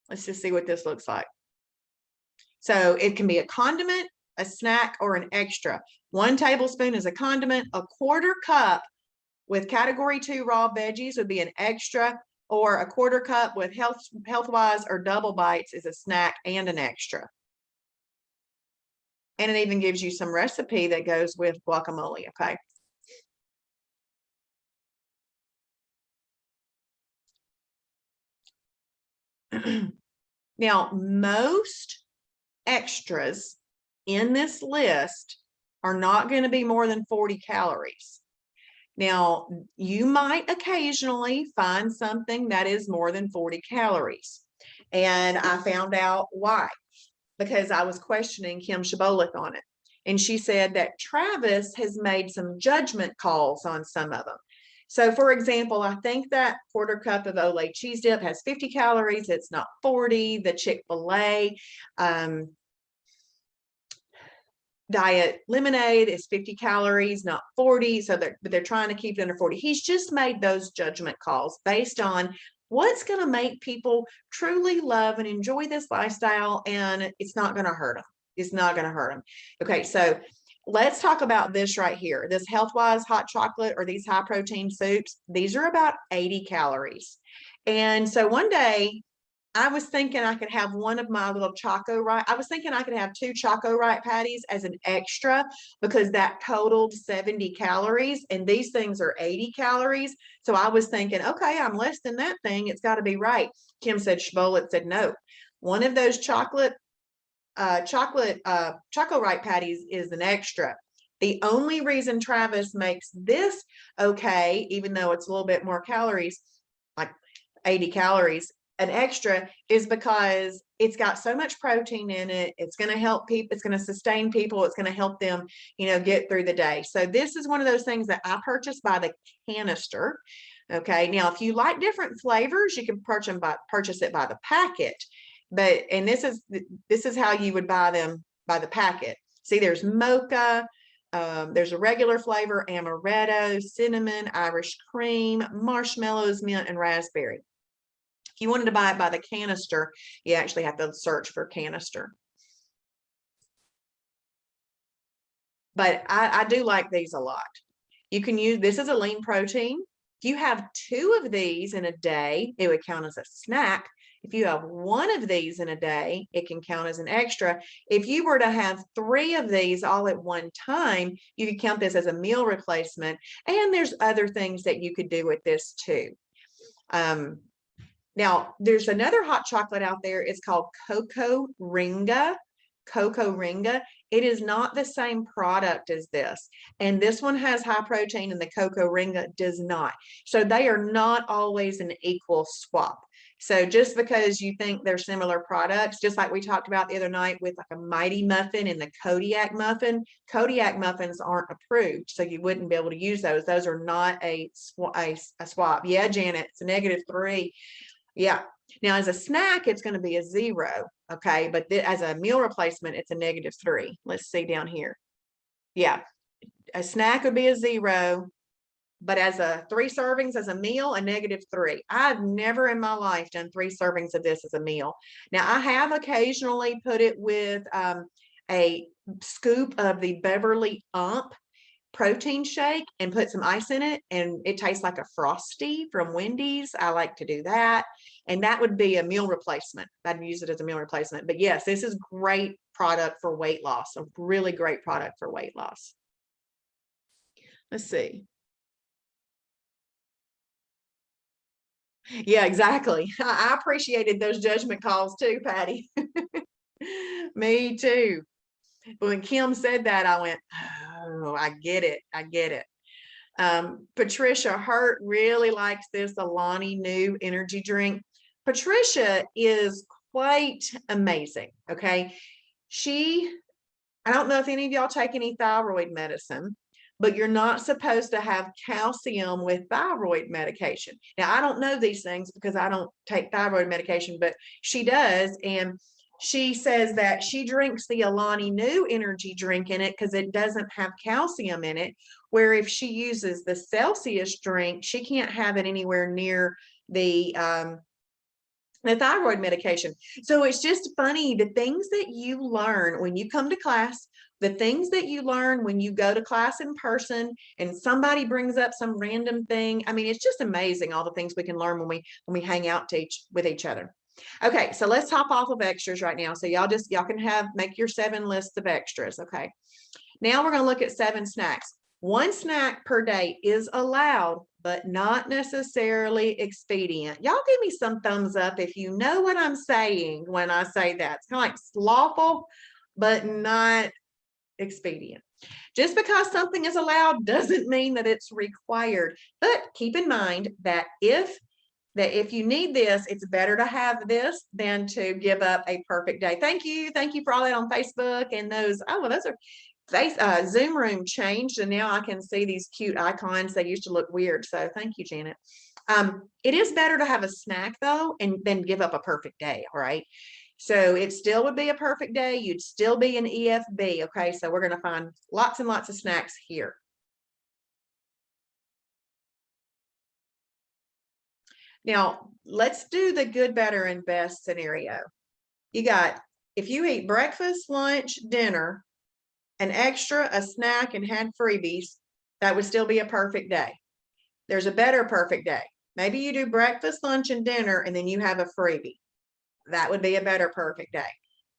Let's just see what this looks like. So it can be a condiment, a snack, or an extra. 1 tablespoon is a condiment. A 1/4 cup with category 2 raw veggies would be an extra, or a 1/4 cup with health-wise or double bites is a snack and an extra. And it even gives you some recipe that goes with guacamole, okay? Now, most extras in this list are not going to be more than 40 calories. Now, you might occasionally find something that is more than 40 calories. And I found out why, because I was questioning Kim Shibboleth on it. And she said that Travis has made some judgment calls on some of them. So for example, I think that 1/4 cup of Olay cheese dip has 50 calories. It's not 40. The Chick-fil-A diet lemonade is 50 calories, not 40. So they're trying to keep it under 40. He's just made those judgment calls based on what's going to make people truly love and enjoy this lifestyle, and it's not going to hurt them. It's not going to hurt them. Okay, so let's talk about this right here. This health-wise hot chocolate or these high-protein soups, these are about 80 calories. And so one day, I was thinking I could have one of my little Choco Right. I was thinking I could have 2 Choco Right patties as an extra because that totaled 70 calories and these things are 80 calories. So I was thinking, okay, I'm less than that thing. It's got to be right. Kim said, Shibboleth said, no. One of those Choco Right patties is an extra. The only reason Travis makes this okay, even though it's a little bit more calories, like 80 calories, an extra, is because it's got so much protein in it. It's going to help people. It's going to sustain people. It's going to help them, get through the day. So this is one of those things that I purchased by the canister. Okay. Now, if you like different flavors, you can purchase it by the packet. And this is how you would buy them by the packet. See, there's mocha. There's a regular flavor, amaretto, cinnamon, Irish cream, marshmallows, mint, and raspberry. If you wanted to buy it by the canister, you actually have to search for canister. But I do like these a lot. You can use, this is a lean protein. If you have 2 of these in a day, it would count as a snack. If you have 1 of these in a day, it can count as an extra. If you were to have 3 of these all at one time, you could count this as a meal replacement. And there's other things that you could do with this too. Now, there's another hot chocolate out there. It's called Cocoa Ringa. Cocoa Ringa. It is not the same product as this. And this one has high protein and the Cocoa Ringa does not. So they are not always an equal swap. So just because you think they're similar products, just like we talked about the other night with like a Mighty Muffin and the Kodiak Muffin, Kodiak muffins aren't approved. So you wouldn't be able to use those. Those are not a swap. Yeah, Janet, it's a -3. Yeah. Now, as a snack, it's going to be a 0. Okay. But as a meal replacement, it's a -3. Let's see down here. Yeah. A snack would be a 0. But as a 3 servings as a meal, a -3. I've never in my life done 3 servings of this as a meal. Now, I have occasionally put it with a scoop of the Beverly Ump protein shake and put some ice in it, and it tastes like a Frosty from Wendy's. I like to do that. and that would be a meal replacement. I'd use it as a meal replacement. But yes, this is great product for weight loss, a really great product for weight loss. Let's see. Yeah, exactly. I appreciated those judgment calls too, Patty. Me too. When Kim said that, I went, oh, I get it. I get it. Patricia Hurt really likes this Alani Nu energy drink. Patricia is quite amazing. Okay. I don't know if any of y'all take any thyroid medicine, but you're not supposed to have calcium with thyroid medication. Now, I don't know these things because I don't take thyroid medication, but she does. And she says that she drinks the Alani Nu energy drink in it because it doesn't have calcium in it. Where if she uses the Celsius drink, she can't have it anywhere near the thyroid medication. So it's just funny, the things that you learn when you come to class, the things that you learn when you go to class in person and somebody brings up some random thing. I mean, it's just amazing all the things we can learn when we hang out with each other. Okay, so let's hop off of extras right now. So y'all can make your 7 lists of extras. Okay. Now we're going to look at 7 snacks. 1 snack per day is allowed, but not necessarily expedient. Y'all give me some thumbs up if you know what I'm saying when I say that. It's kind of like lawful, but not expedient. Just because something is allowed doesn't mean that it's required. But keep in mind that if you need this, it's better to have this than to give up a perfect day. Thank you. Thank you for all that on Facebook and those. Oh, well, those are Zoom room changed and now I can see these cute icons. They used to look weird. So thank you, Janet. It is better to have a snack though, and then give up a perfect day. All right. So it still would be a perfect day. You'd still be an EFB. Okay. So we're going to find lots and lots of snacks here. Now let's do the good, better, and best scenario. You got, if you eat breakfast, lunch, dinner, an extra, a snack, and had freebies, that would still be a perfect day. There's a better perfect day. Maybe you do breakfast, lunch, and dinner, and then you have a freebie. That would be a better perfect day.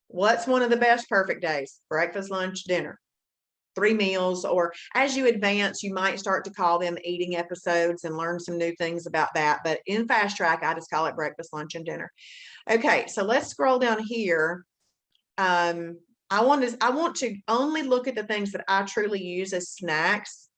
What's one of the best perfect days? Breakfast, lunch, dinner. 3 meals, or as you advance, you might start to call them eating episodes and learn some new things about that. But in Fast Track, I just call it breakfast, lunch, and dinner. Okay, so let's scroll down here. I want to only look at the things that I truly use as snacks.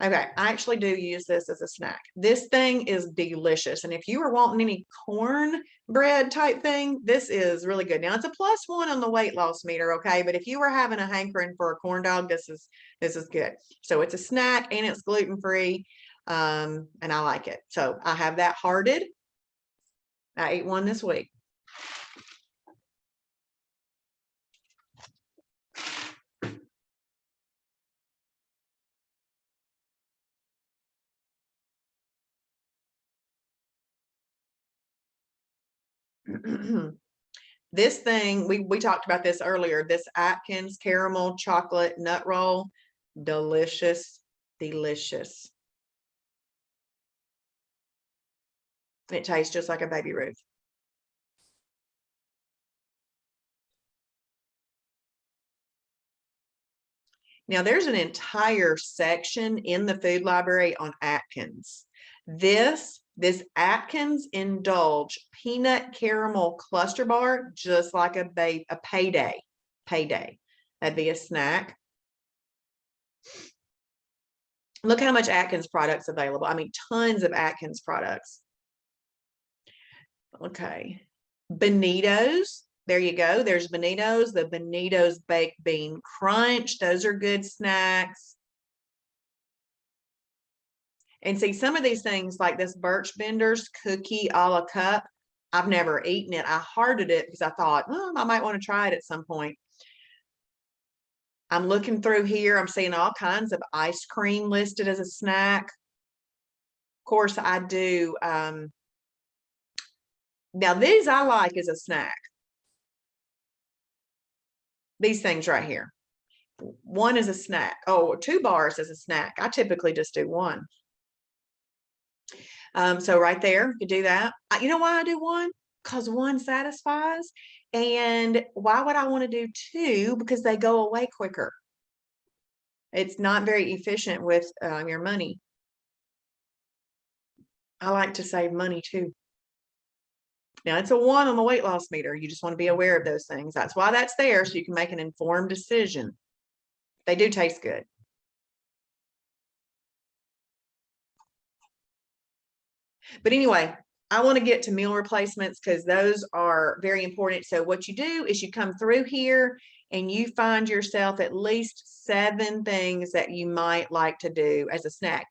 Okay, I actually do use this as a snack. This thing is delicious. And if you are wanting any cornbread type thing, this is really good. Now it's a +1 on the weight loss meter, okay? But if you were having a hankering for a corn dog, this is good. So it's a snack and it's gluten-free. And I like it. So I have that hearted. I ate one this week. This thing, we talked about this earlier, this Atkins caramel chocolate nut roll, delicious, delicious. It tastes just like a Baby Ruth. Now there's an entire section in the food library on Atkins. This Atkins Indulge peanut caramel cluster bar, just like a payday. That'd be a snack. Look how much Atkins products available. I mean, tons of Atkins products. Okay. Bonitos. There you go. There's Bonitos, the Bonitos Baked Bean Crunch. Those are good snacks. And see, some of these things like this Birch Benders cookie a la cup, I've never eaten it. I hearted it because I thought, well, I might want to try it at some point. I'm looking through here. I'm seeing all kinds of ice cream listed as a snack. Of course, I do. Now, these I like as a snack. These things right here. One is a snack. Oh, 2 bars as a snack. I typically just do one. So right there, you do that. You know why I do one? Because one satisfies. And why would I want to do two? Because they go away quicker. It's not very efficient with your money. I like to save money too. Now it's a 1 on the weight loss meter. You just want to be aware of those things. That's why that's there, so you can make an informed decision. They do taste good. But anyway, I want to get to meal replacements because those are very important. So what you do is you come through here and you find yourself at least 7 things that you might like to do as a snack.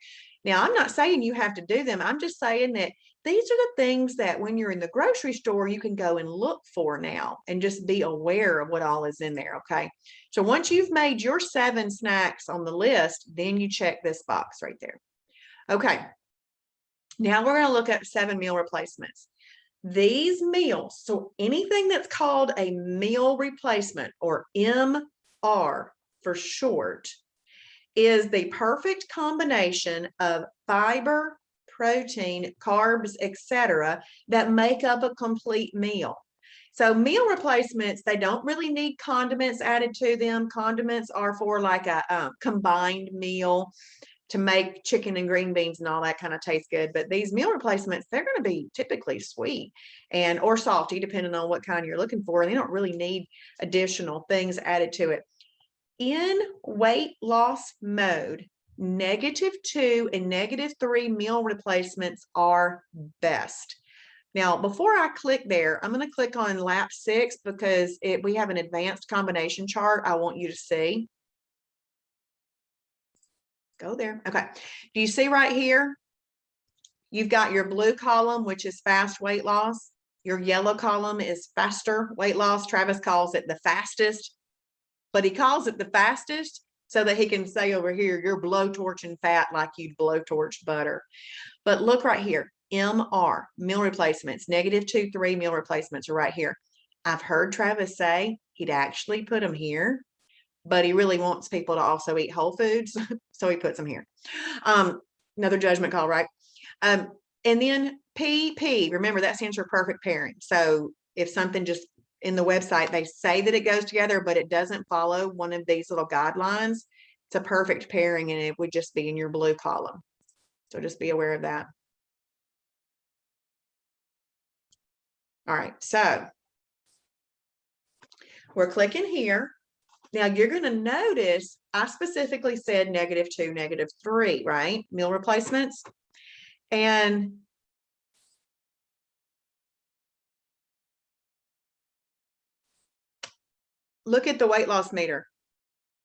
Now, I'm not saying you have to do them. I'm just saying that these are the things that when you're in the grocery store, you can go and look for now and just be aware of what all is in there, okay? So once you've made your 7 snacks on the list, then you check this box right there. Okay, now we're going to look at 7 meal replacements. These meals, so anything that's called a meal replacement or MR for short, is the perfect combination of fiber, protein, carbs, etc., that make up a complete meal. So meal replacements, they don't really need condiments added to them. Condiments are for like a combined meal to make chicken and green beans and all that kind of taste good. But these meal replacements, they're going to be typically sweet and or salty, depending on what kind you're looking for. And they don't really need additional things added to it. In weight loss mode, -2 and -3 meal replacements are best. Now, before I click there, I'm going to click on lap 6 because we have an advanced combination chart I want you to see. Go there. Okay. Do you see right here? You've got your blue column, which is fast weight loss. Your yellow column is faster weight loss. Travis calls it the fastest, but he calls it the fastest so that he can say over here, you're blowtorching fat like you blowtorched butter. But look right here, MR, meal replacements, -2, 3 meal replacements are right here. I've heard Travis say he'd actually put them here, but he really wants people to also eat whole foods, so he puts them here. Another judgment call, right? And then PP, remember that stands for perfect pairing. So if something just in the website, they say that it goes together, but it doesn't follow one of these little guidelines, it's a perfect pairing and it would just be in your blue column. So just be aware of that. All right, so we're clicking here. Now you're going to notice I specifically said -2, -3, right? Meal replacements. And look at the weight loss meter.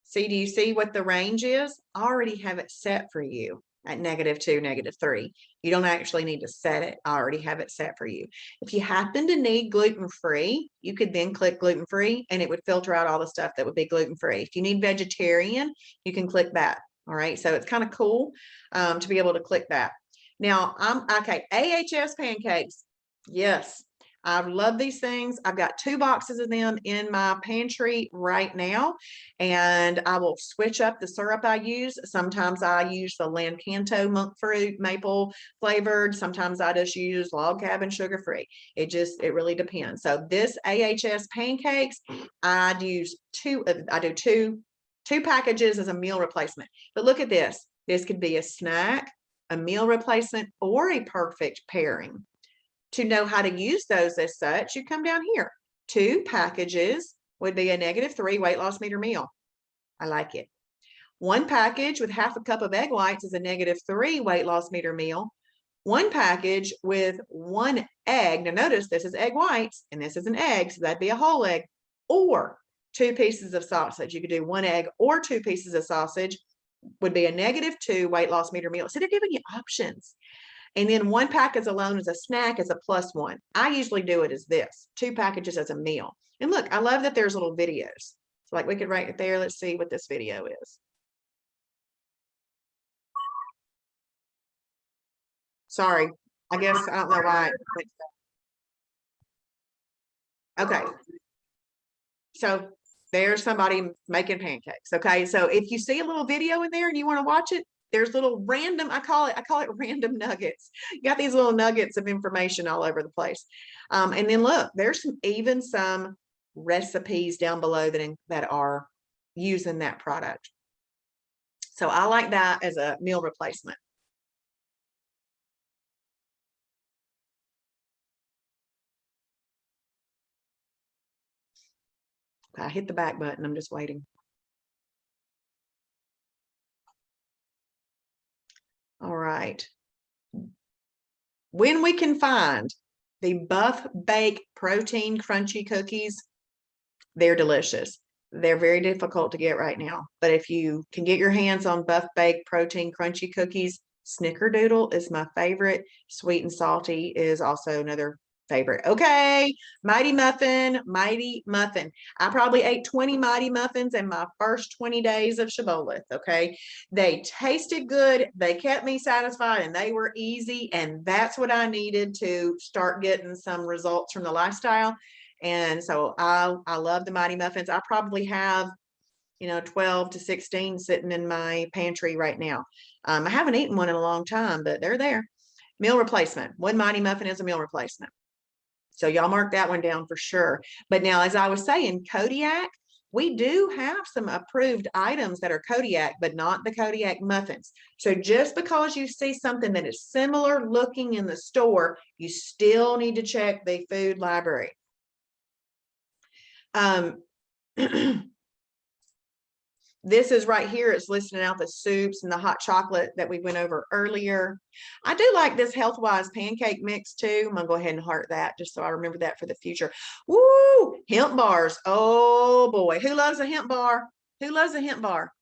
See, do you see what the range is? I already have it set for you at -2, -3. You don't actually need to set it. I already have it set for you. If you happen to need gluten-free, you could then click gluten-free and it would filter out all the stuff that would be gluten-free. If you need vegetarian, you can click that. All right. So it's kind of cool to be able to click that. Now okay. Ahs Pancakes. Yes. I love these things. I've got 2 boxes of them in my pantry right now, and I will switch up the syrup I use. Sometimes I use the Lancanto monk fruit maple flavored. Sometimes I just use log cabin sugar free. It really depends. So this Ahs Pancakes, I do two packages as a meal replacement. But look at this. This could be a snack, a meal replacement, or a perfect pairing. To know how to use those as such, you come down here. 2 packages would be a -3 weight loss meter meal. I like it. 1 package with half a cup of egg whites is a -3 weight loss meter meal. 1 package with 1 egg. Now notice this is egg whites and this is an egg, so that'd be a whole egg, or 2 pieces of sausage. You could do 1 egg or 2 pieces of sausage would be a -2 weight loss meter meal. So they're giving you options. And then 1 package alone as a snack is a +1. I usually do it as this, 2 packages as a meal. And look, I love that there's little videos. So like we could write it there. Let's see what this video is. Sorry, I guess I don't know why. Okay. So there's somebody making pancakes. Okay. So if you see a little video in there and you want to watch it, there's little random, I call it random nuggets. You got these little nuggets of information all over the place. And then look, there's even some recipes down below that are using that product. So I like that as a meal replacement. I hit the back button. I'm just waiting. All right. When we can find the Buff Bake Protein Crunchy Cookies, they're delicious. They're very difficult to get right now. But if you can get your hands on Buff Bake Protein Crunchy Cookies, Snickerdoodle is my favorite. Sweet and salty is also another favorite. Okay, Mighty Muffin, Mighty Muffin. I probably ate 20 Mighty Muffins in my first 20 days of Shibboleth, okay? They tasted good, they kept me satisfied, and they were easy, and that's what I needed to start getting some results from the lifestyle. And so I love the Mighty Muffins. I probably have, 12 to 16 sitting in my pantry right now. I haven't eaten one in a long time, but they're there. Meal replacement. One Mighty Muffin is a meal replacement. So y'all mark that one down for sure. But now, as I was saying, Kodiak, we do have some approved items that are Kodiak, but not the Kodiak muffins. So just because you see something that is similar looking in the store, you still need to check the food library. This is right here. It's listing out the soups and the hot chocolate that we went over earlier. I do like this Healthwise pancake mix too. I'm gonna go ahead and heart that just so I remember that for the future. Woo! Hemp bars. Oh boy, who loves a hemp bar? Who loves a hemp bar?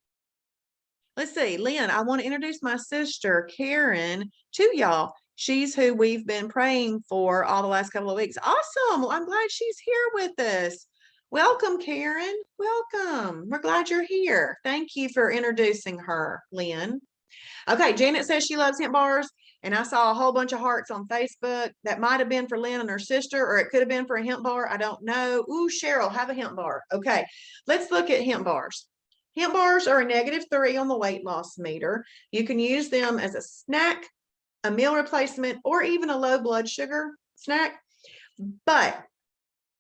Let's see, Lynn, I want to introduce my sister Karen to y'all. She's who we've been praying for all the last couple of weeks. Awesome. Well, I'm glad she's here with us. Welcome, Karen. Welcome. We're glad you're here. Thank you for introducing her, Lynn. Okay, Janet says she loves hemp bars, and I saw a whole bunch of hearts on Facebook. That might have been for Lynn and her sister, or it could have been for a hemp bar. I don't know. Ooh, Cheryl, have a hemp bar. Okay, let's look at hemp bars. Hemp bars are a -3 on the weight loss meter. You can use them as a snack, a meal replacement, or even a low blood sugar snack. But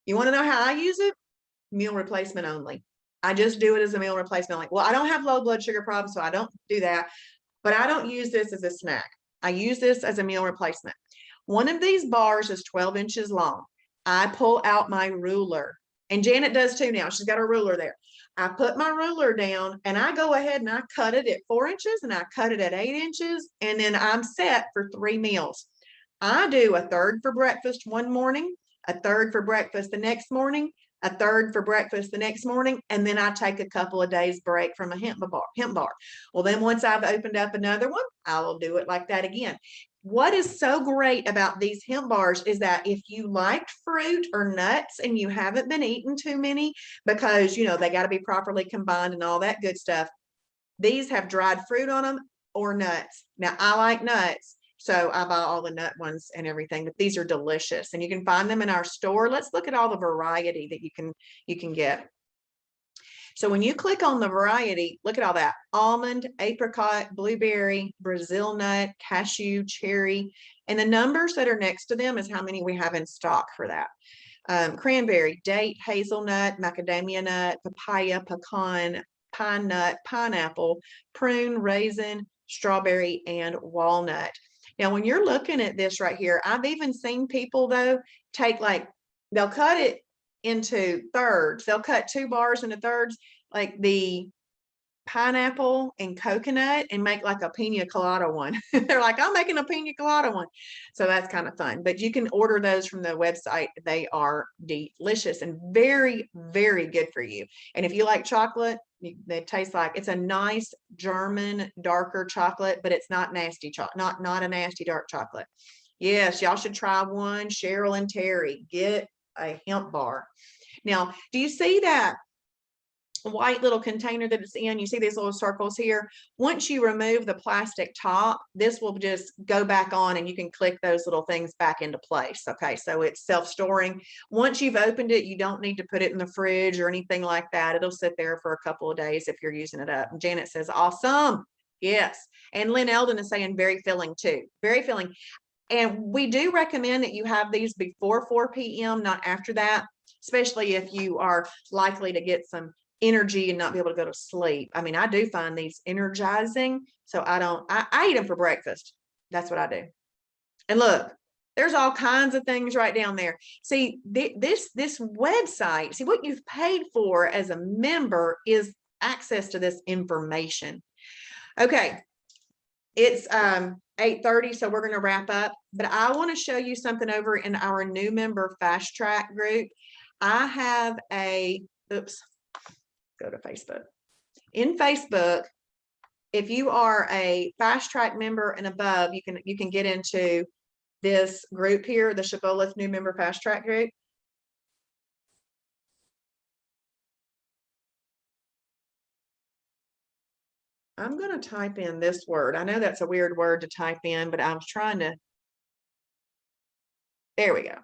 you want to know how I use it? Meal replacement only. I just do it as a meal replacement. Like, well, I don't have low blood sugar problems, so I don't do that. But I don't use this as a snack. I use this as a meal replacement. One of these bars is 12 inches long. I pull out my ruler, and Janet does too now. She's got her ruler there. I put my ruler down and I go ahead and I cut it at 4 inches and I cut it at 8 inches, and then I'm set for 3 meals. I do a third for breakfast one morning, a third for breakfast the next morning, a third for breakfast the next morning, and then I take a couple of days break from a hemp bar. Well, then once I've opened up another one, I will do it like that again. What is so great about these hemp bars is that if you liked fruit or nuts and you haven't been eating too many because, they got to be properly combined and all that good stuff, these have dried fruit on them or nuts. Now, I like nuts, so I buy all the nut ones and everything, but these are delicious and you can find them in our store. Let's look at all the variety that you can get. So when you click on the variety, look at all that: almond, apricot, blueberry, Brazil nut, cashew, cherry, and the numbers that are next to them is how many we have in stock for that. Cranberry, date, hazelnut, macadamia nut, papaya, pecan, pine nut, pineapple, prune, raisin, strawberry, and walnut. Now, when you're looking at this right here, I've even seen people though take they'll cut it into thirds. They'll cut 2 bars into thirds, like the pineapple and coconut, and make like a pina colada one. They're like, I'm making a pina colada one. So that's kind of fun. But you can order those from the website. They are delicious and very, very good for you. And if you like chocolate, they taste like, it's a nice German darker chocolate, but it's not nasty chocolate, not a nasty dark chocolate. Yes, y'all should try one. Cheryl and Terry, get a hemp bar. Now, do you see that white little container that it's in? You see these little circles here? Once you remove the plastic top, this will just go back on and you can click those little things back into place. Okay, so it's self-storing. Once you've opened it, you don't need to put it in the fridge or anything like that. It'll sit there for a couple of days if you're using it up. And Janet says, awesome. Yes. And Lynn Eldon is saying very filling too. Very filling. And we do recommend that you have these before 4 p.m., not after that, especially if you are likely to get some energy and not be able to go to sleep. I mean, I do find these energizing. So I eat them for breakfast. That's what I do. And look, there's all kinds of things right down there. See, this website, see what you've paid for as a member is access to this information. Okay, it's 8:30, so we're going to wrap up, but I want to show you something over in our new member fast track group. I have oops, go to Facebook. In Facebook, if you are a fast track member and above, you can get into this group here, the Shibboleth new member fast track group. I'm going to type in this word. I know that's a weird word to type in, but I was trying to. There we go.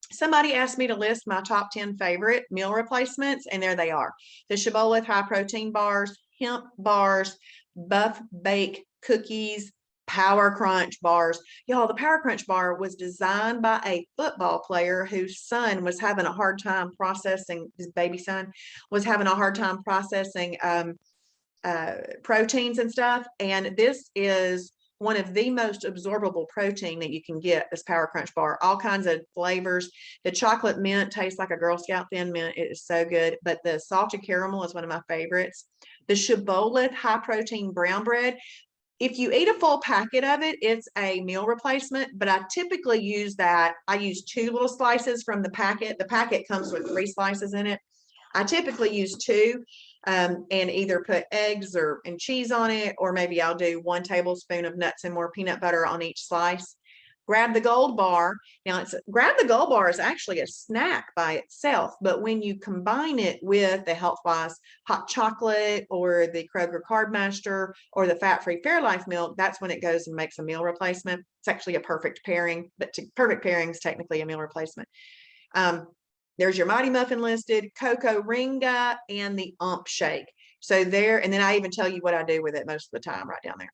Somebody asked me to list my top 10 favorite meal replacements, and there they are. The Shibboleth high protein bars, hemp bars, buff bake cookies, Power Crunch bars. Y'all, the Power Crunch bar was designed by a football player whose son was having a hard time processing, his baby son was having a hard time processing proteins and stuff. And this is one of the most absorbable protein that you can get, this Power Crunch bar, all kinds of flavors. The chocolate mint tastes like a Girl Scout Thin Mint. It is so good, but the salted caramel is one of my favorites. The Shibboleth high protein brown bread. If you eat a full packet of it, it's a meal replacement, but I typically use that. I use 2 little slices from the packet. The packet comes with 3 slices in it. I typically use 2 and either put eggs and cheese on it, or maybe I'll do 1 tablespoon of nuts and more peanut butter on each slice. Grab the gold bar. Now, grab the gold bar is actually a snack by itself, but when you combine it with the Health-Wise hot chocolate or the Kroger Carb Master or the fat-free Fairlife milk, that's when it goes and makes a meal replacement. It's actually a perfect pairing, but perfect pairing is technically a meal replacement. There's your Mighty Muffin listed, Cocoa Ringa, and the Shake. So there, and then I even tell you what I do with it most of the time right down there.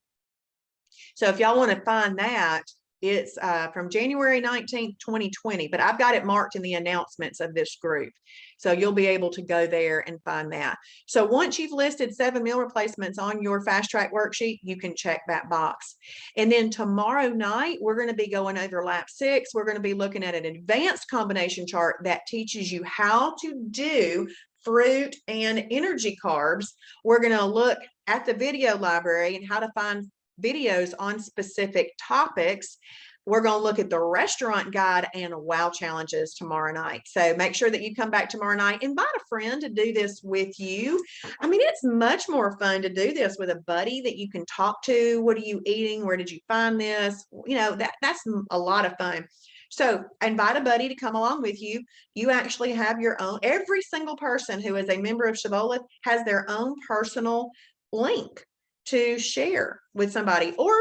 So if y'all want to find that, it's from January 19th, 2020, but I've got it marked in the announcements of this group. So you'll be able to go there and find that. So once you've listed 7 meal replacements on your fast track worksheet, you can check that box. And then tomorrow night, we're going to be going over lap 6. We're going to be looking at an advanced combination chart that teaches you how to do fruit and energy carbs. We're going to look at the video library and how to find videos on specific topics. We're going to look at the restaurant guide and wow challenges tomorrow night. So make sure that you come back tomorrow night. Invite a friend to do this with you. I mean, it's much more fun to do this with a buddy that you can talk to. What are you eating? Where did you find this? You know, that's a lot of fun. So invite a buddy to come along with you. You actually have your own, every single person who is a member of Shibboleth has their own personal link to share with somebody, or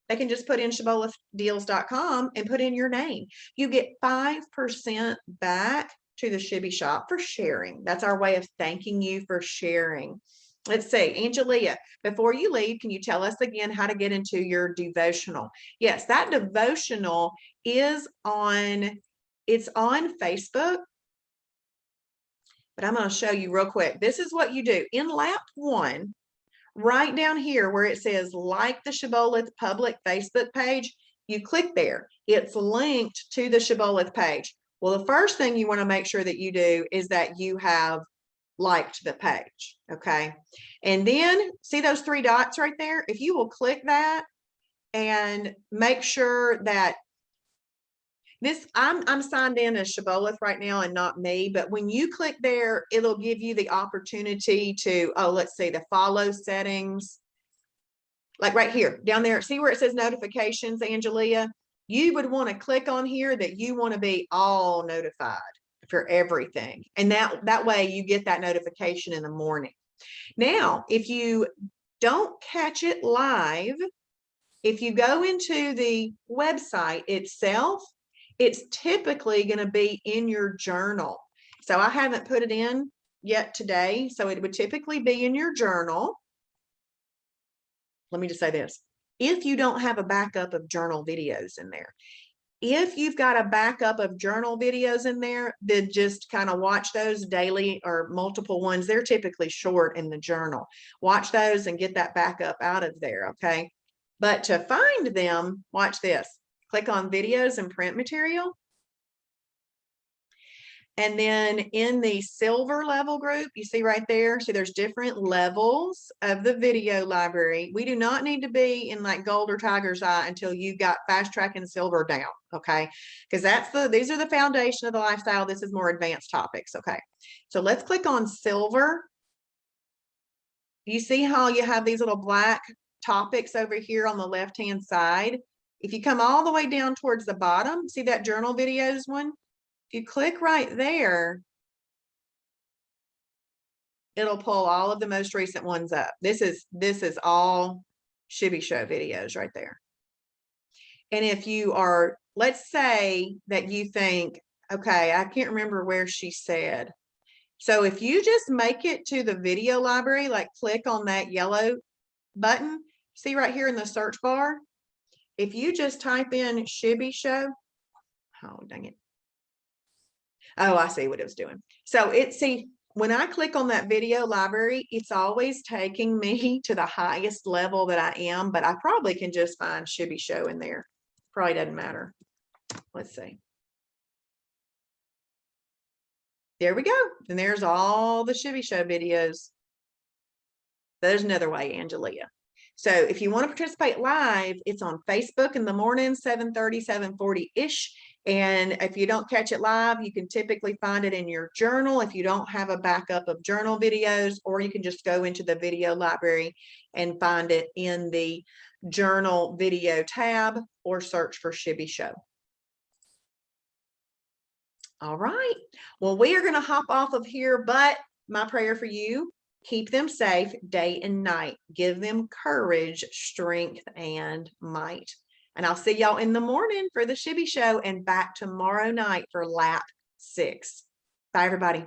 they can just put in shibbolethdeals.com and put in your name. You get 5% back to the Shibby Shop for sharing. That's our way of thanking you for sharing. Let's see, Angelia, before you leave, can you tell us again how to get into your devotional? Yes, that devotional is it's on Facebook, but I'm going to show you real quick. This is what you do. In lap 1, right down here where it says like the Shibboleth public Facebook page, you click there. It's linked to the Shibboleth page. Well, the first thing you want to make sure that you do is that you have liked the page, okay? And then see those 3 dots right there? If you will click that and make sure that I'm signed in as Shibboleth right now and not me, but when you click there, it'll give you the opportunity to, let's see, the follow settings. Like right here, down there, see where it says notifications, Angelia? You would want to click on here that you want to be all notified for everything. And that way you get that notification in the morning. Now, if you don't catch it live, if you go into the website itself, it's typically going to be in your journal. So I haven't put it in yet today. So it would typically be in your journal. let me just say this. If you don't have a backup of journal videos in there, if you've got a backup of journal videos in there, then just kind of watch those daily or multiple ones. They're typically short in the journal. Watch those and get that backup out of there, okay? But to find them, watch this. Click on videos and print material. And then in the silver level group, you see right there, so there's different levels of the video library. We do not need to be in like gold or tiger's eye until you got fast track and silver down, okay? Because these are the foundation of the lifestyle. This is more advanced topics, okay? So let's click on silver. You see how you have these little black topics over here on the left-hand side? If you come all the way down towards the bottom, see that journal videos one? If you click right there, it'll pull all of the most recent ones up. This is all Shibby Show videos right there. And if you are, let's say that you think, okay, I can't remember where she said. So if you just make it to the video library, like click on that yellow button, see right here in the search bar, if you just type in Shibby Show, oh, dang it. Oh, I see what it was doing. So see, when I click on that video library, it's always taking me to the highest level that I am, but I probably can just find Shibby Show in there. Probably doesn't matter. Let's see. There we go. And there's all the Shibby Show videos. There's another way, Angelia. So if you want to participate live, it's on Facebook in the morning, 7:30, 7:40-ish. And if you don't catch it live, you can typically find it in your journal if you don't have a backup of journal videos, or you can just go into the video library and find it in the journal video tab or search for Shibby Show. All right. Well, we are going to hop off of here, but my prayer for you, keep them safe day and night. Give them courage, strength, and might. And I'll see y'all in the morning for the Shibby Show and back tomorrow night for lap 6. Bye, everybody.